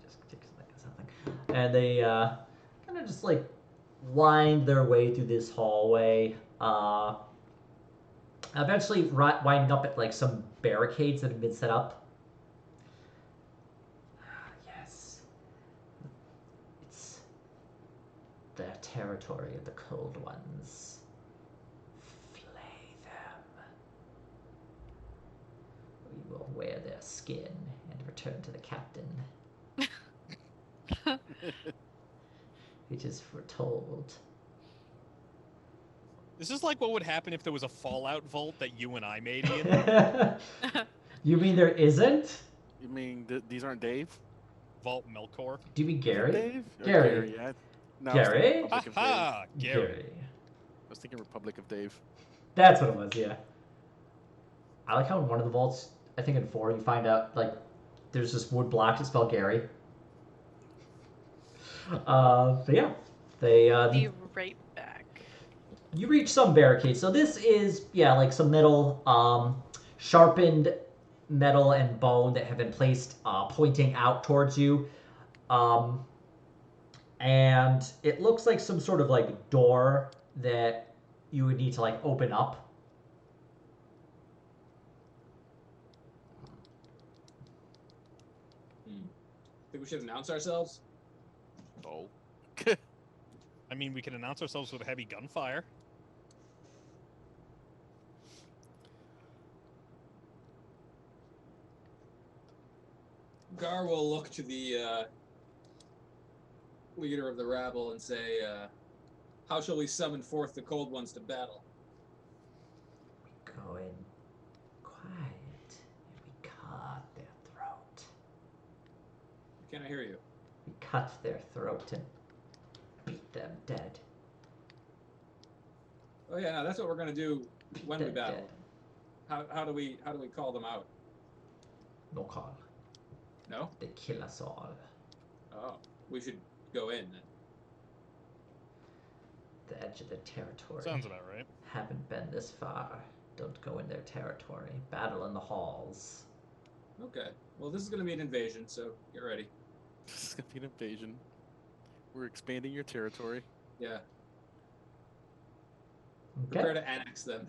Just take a second, something. And they kind of just like wind their way through this hallway. Eventually winding up at like some barricades that have been set up. Yes. It's the territory of the Cold Ones. Flay them. We will wear their skin and return to the captain. It is foretold. This is like what would happen if there was a Fallout vault that you and I made, Ian. You mean there isn't? You mean these aren't Dave? Vault Melkor. Do you mean Gary? Dave? Or Gary. Yeah. No, I was thinking Gary? Republic of Dave. Ha! Gary. I was thinking Republic of Dave. That's what it was, yeah. I like how in one of the vaults, I think in 4, you find out, like, there's this wood block to spell Gary. But yeah. Be right back. You reach some barricades. So this is, yeah, like some metal, sharpened metal and bone that have been placed pointing out towards you. And it looks like some sort of like door that you would need to like open up. Think we should announce ourselves? Oh. I mean, we can announce ourselves with heavy gunfire. Gar will look to the leader of the rabble and say, how shall we summon forth the cold ones to battle? Go in quiet and we cut their throat. Can I hear you? We cut their throat and beat them dead. Oh yeah, no, that's what we're gonna do when we Dead, battle. dead. How do we call them out? No call. No? They kill us all. Oh, we should go in then. The edge of their territory. Sounds about right. Haven't been this far. Don't go in their territory. Battle in the halls. Okay. Well, this is gonna be an invasion, so get ready. This is gonna be an invasion. We're expanding your territory. Yeah. Okay. Prepare to annex them.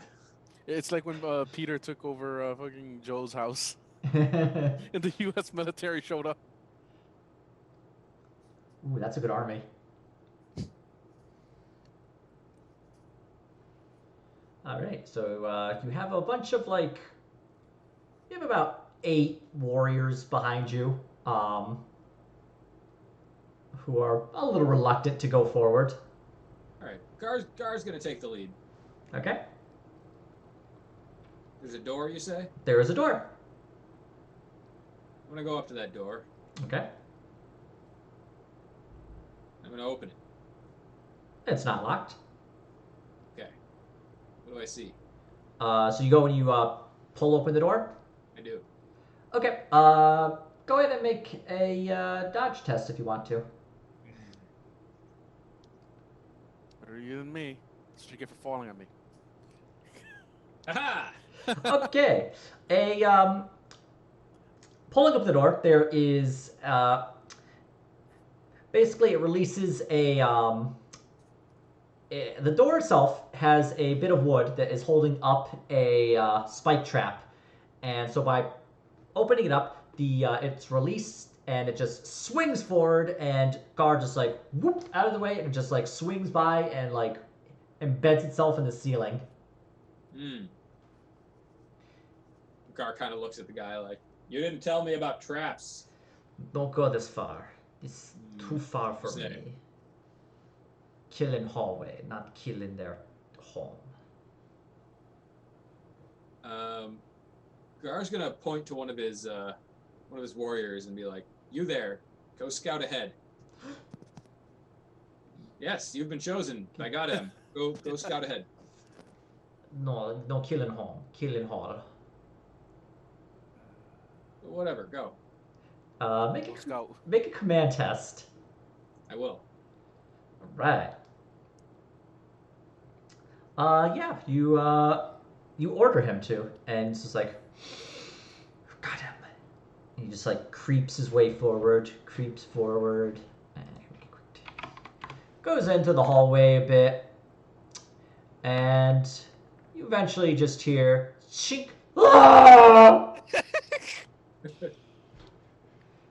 It's like when Peter took over fucking Joe's house Ooh, and the U.S. military showed up. that's a good army. All right, so you have a bunch of like, you have about 8 warriors behind you, who are a little reluctant to go forward. All right. Gar's gonna take the lead. Okay, There's a door, you say? there is a door. I'm gonna go up to that door. Okay, I'm gonna open it. it's not locked. Okay. What do I see? So you go and you pull open the door. I do. Okay, go ahead and make a dodge test if you want to. Better you than me. That's what you get for falling on me. Aha! Okay, pulling up the door, there is basically it releases the door itself has a bit of wood that is holding up a spike trap, and so by opening it up, it's released and it just swings forward, and Gar just like whoop out of the way and it just like swings by and like embeds itself in the ceiling. Hmm. Gar kind of looks at the guy like, you didn't tell me about traps. Don't go this far. It's too far for Say. me. Kill in hallway, not kill in their home. Gar's gonna point to one of his warriors and be like, "You there? Go scout ahead." Yes, you've been chosen. I got him. Go scout ahead. No, no kill in home. Kill in hall. Whatever. Go. Make Go scout. a command test. I will. All right. Yeah, you order him to, and it's just like, got him. And he just like creeps his way forward, goes into the hallway a bit, and you eventually just hear shink.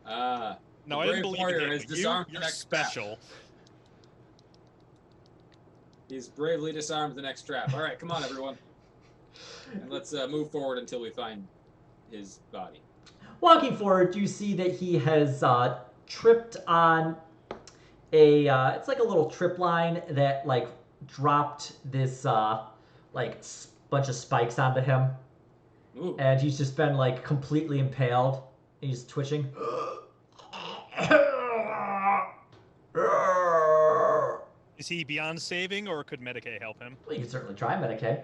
Ah! No, The I brave didn't believe warrior it. has disarmed the You're next trap. special. He's bravely disarmed the next trap. All right, come on, everyone, and let's move forward until we find his body. Walking forward, you see that he has tripped on it's like a little trip line that like dropped this bunch of spikes onto him, Ooh. and he's just been like completely impaled. And he's twitching. Is he beyond saving, or could Medicaid help him? Well, you can certainly try Medicaid.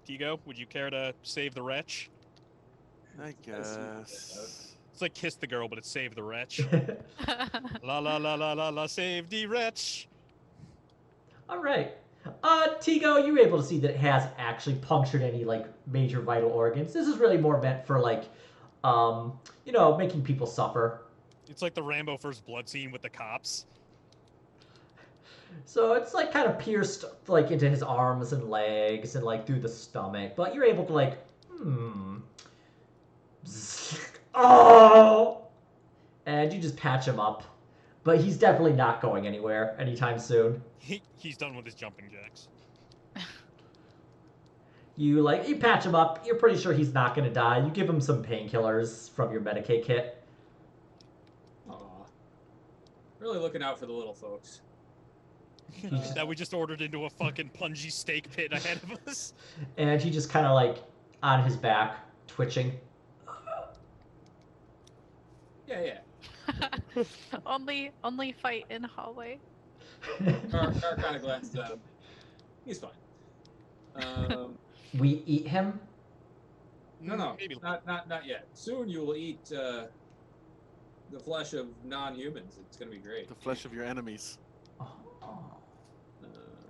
Tigo, would you care to save the wretch? I guess. It's like kiss the girl, but it's save the wretch. La la la la la la, save the wretch. All right. Tigo, you were able to see that it has actually punctured any like major vital organs. This is really more meant for like, making people suffer. It's like the Rambo First Blood scene with the cops. So it's like kind of pierced like into his arms and legs and like through the stomach, but you're able to like, oh, and you just patch him up. But he's definitely not going anywhere anytime soon. He's done with his jumping jacks. You patch him up. You're pretty sure he's not going to die. You give him some painkillers from your Medicaid kit. Aw. Really looking out for the little folks. That we just ordered into a fucking pungy steak pit ahead of us. And he just kind of like on his back, twitching. Yeah. only fight in hallway. Car kind of glances at him. He's fine. We eat him? No, Maybe. not yet. Soon you will eat the flesh of non-humans. It's gonna be great. The flesh of your enemies. Oh.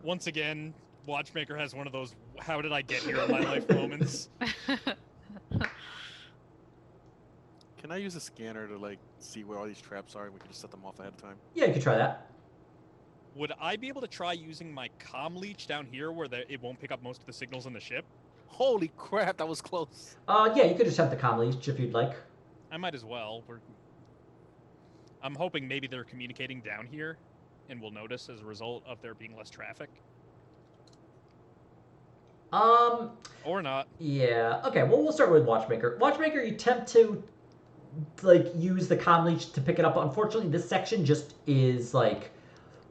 Once again, Watchmaker has one of those "How did I get here in my life" moments. Can I use a scanner to like see where all these traps are and we can just set them off ahead of time? Yeah, you could try that. Would I be able to try using my comm leech down here where it won't pick up most of the signals in the ship? Holy crap, that was close. Yeah, you could attempt the comm leech if you'd like. I might as well. I'm hoping maybe they're communicating down here and we'll notice as a result of there being less traffic. Or not. Yeah. Okay, well, we'll start with Watchmaker. Watchmaker, you attempt to like use the comm leech to pick it up. Unfortunately, this section just is like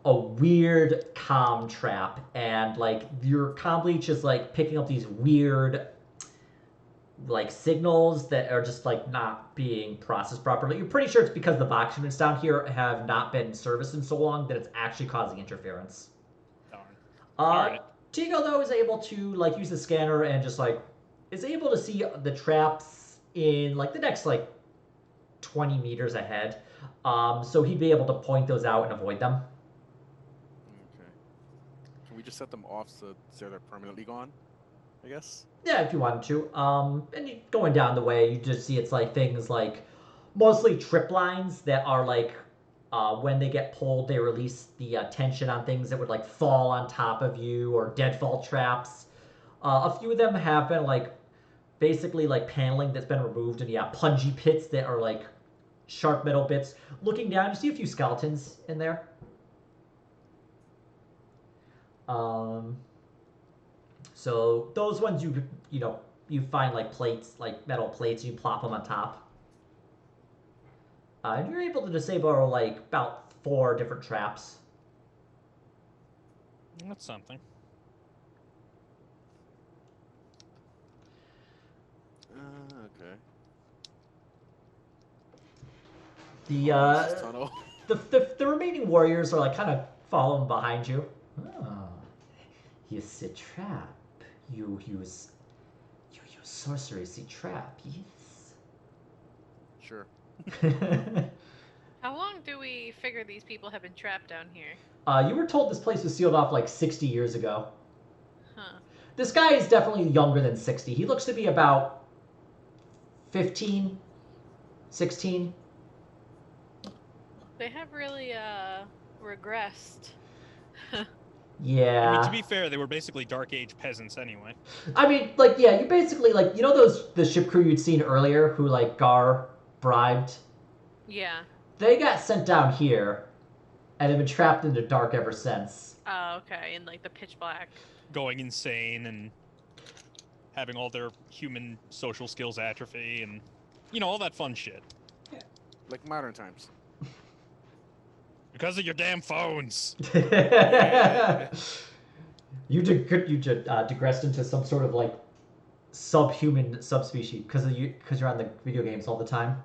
a weird comm trap, and like your comm leech is like picking up these weird like signals that are just like not being processed properly. You're pretty sure it's because the Vox units down here have not been serviced in so long that it's actually causing interference. Darn. Tigo though is able to like use the scanner and just like is able to see the traps in like the next like 20 meters ahead. So he'd be able to point those out and avoid them. Okay. Can we just set them off so they're permanently gone? I guess. Yeah, if you wanted to. And going down the way, you just see it's like things like mostly trip lines that are like when they get pulled, they release the tension on things that would like fall on top of you, or deadfall traps. A few of them have been like basically like paneling that's been removed, and pungy pits that are like sharp metal bits. Looking down, you see a few skeletons in there. So those ones you find like plates, like metal plates, you plop them on top. And you're able to disable like about 4 different traps. That's something. Okay. The Tunnel. the remaining warriors are like kind of following behind you. Oh, you set trap. You use sorcery, see trap. Yes. Sure. How long do we figure these people have been trapped down here? You were told this place was sealed off like 60 years ago. Huh. This guy is definitely younger than 60. He looks to be about 15, 16. They have really regressed. Yeah. I mean, to be fair, they were basically Dark Age peasants anyway. I mean, like, yeah, you basically, like, you know the ship crew you'd seen earlier who, like, Gar bribed? Yeah. They got sent down here and have been trapped in the dark ever since. Oh, okay. In like the pitch black. Going insane and having all their human social skills atrophy and, all that fun shit. Like modern times. Because of your damn phones. You digressed into some sort of like subhuman subspecies because you're on the video games all the time.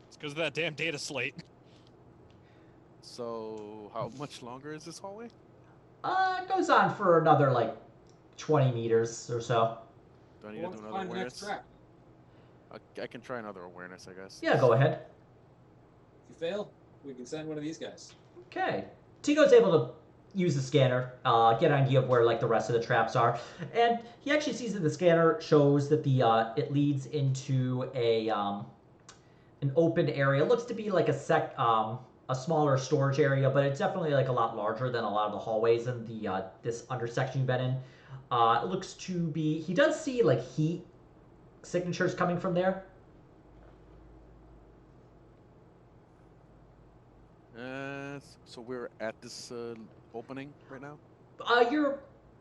It's because of that damn data slate. So how much longer is this hallway? It goes on for another like 20 meters or so. Do I Who need to wants do to another find the next awareness? trap? I can try another awareness, I guess. Yeah, go ahead. If you fail, we can send one of these guys. Okay. Tigo's able to use the scanner, get an idea of where like the rest of the traps are, and he actually sees that the scanner shows that the it leads into an open area. It looks to be like a smaller storage area, but it's definitely like a lot larger than a lot of the hallways in the this undersection you've been in. It looks to be. He does see like heat signatures coming from there. So we're at this opening right now. You're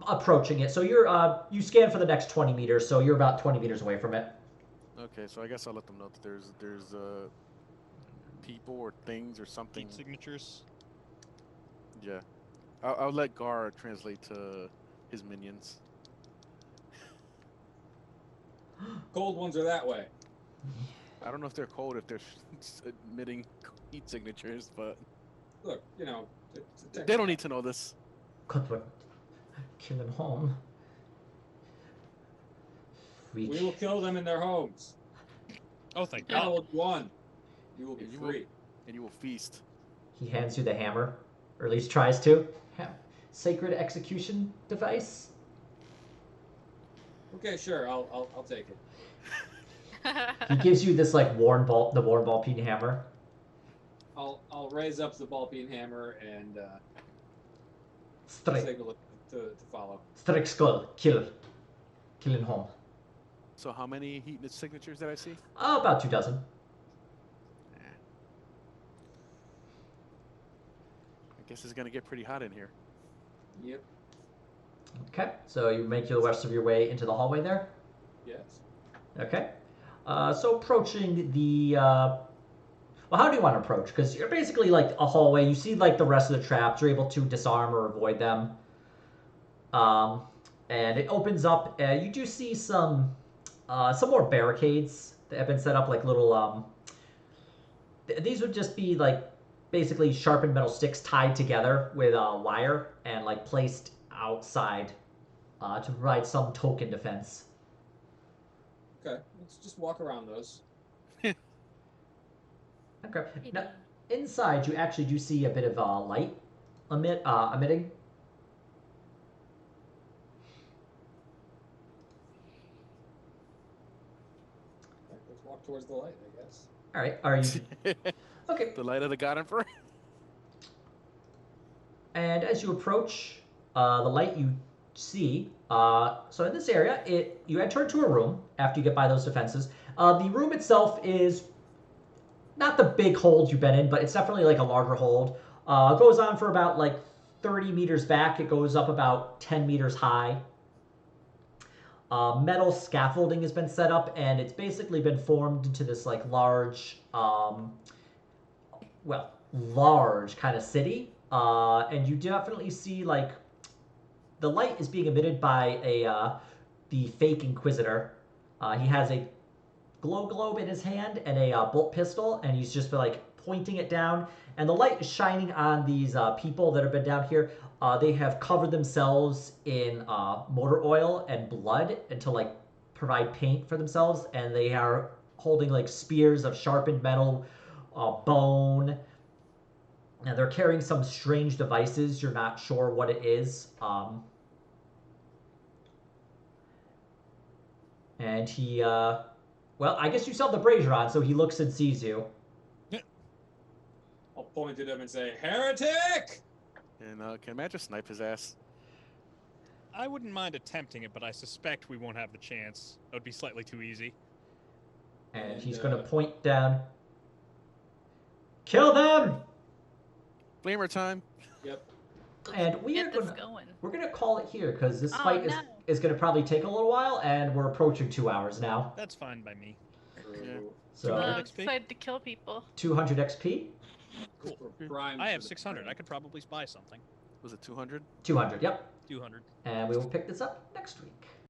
approaching it, so you scan for the next 20 meters, so you're about 20 meters away from it. Okay, so I guess I'll let them know that there's people or things or something. Heat signatures. Yeah, I'll let Gar translate to his minions. Cold ones are that way. I don't know if they're cold, if they're emitting heat signatures, but Look, you know, it's a they don't need to know this. Cuthbert, kill him home. We will kill them in their homes. Oh, thank I God. will one. You will be You will- free. And you will feast. He hands you the hammer, or at least tries to. Sacred execution device. Okay, sure. I'll take it. He gives you this like the worn ball peen hammer. I'll raise up the ball peen hammer and Strike, signal it to follow. strike skull, kill him home. So how many heat signatures did I see? About 24. I guess it's gonna get pretty hot in here. Yep. Okay, so you make the rest of your way into the hallway there. Yes. Okay. So approaching the well, how do you want to approach? Because you're basically like a hallway. You see like the rest of the traps. You're able to disarm or avoid them. And it opens up. You do see some more barricades that have been set up, like little. These would just be like basically sharpened metal sticks tied together with wire and like placed outside to provide some token defense. Okay. Let's just walk around those. Okay. Now, inside, you actually do see a bit of light emitting. Let's walk towards the light, I guess. All right. Are you okay? The light of the God Emperor. And as you approach the light, you see. So in this area, you enter into a room after you get by those defenses. The room itself is not the big hold you've been in, but it's definitely like a larger hold. It goes on for about like 30 meters back. It goes up about 10 meters high. Metal scaffolding has been set up, and it's basically been formed into this like large, large kind of city. And you definitely see like the light is being emitted by the fake Inquisitor. He has a glow globe in his hand and a bolt pistol, and he's just like pointing it down, and the light is shining on these people that have been down here. They have covered themselves in motor oil and blood and to like provide paint for themselves, and they are holding like spears of sharpened metal, bone, and they're carrying some strange devices. You're not sure what it is. And he well, I guess you still have the brazier on, so he looks and sees you. I'll point at him and say, "Heretic!" And can Matt just snipe his ass? I wouldn't mind attempting it, but I suspect we won't have the chance. It would be slightly too easy. And he's going to point down. Kill them! Flamer time. Yep. And we are Get this gonna, going. we're going to call it here, because this Oh, fight no. is going to probably take a little while, and we're approaching 2 hours now. That's fine by me. Yeah. So, 200 I'm XP? excited to kill people. 200 XP? Cool. We're primed I for have the 600. fight. I could probably buy something. Was it 200? 200, yep. 200. And we will pick this up next week.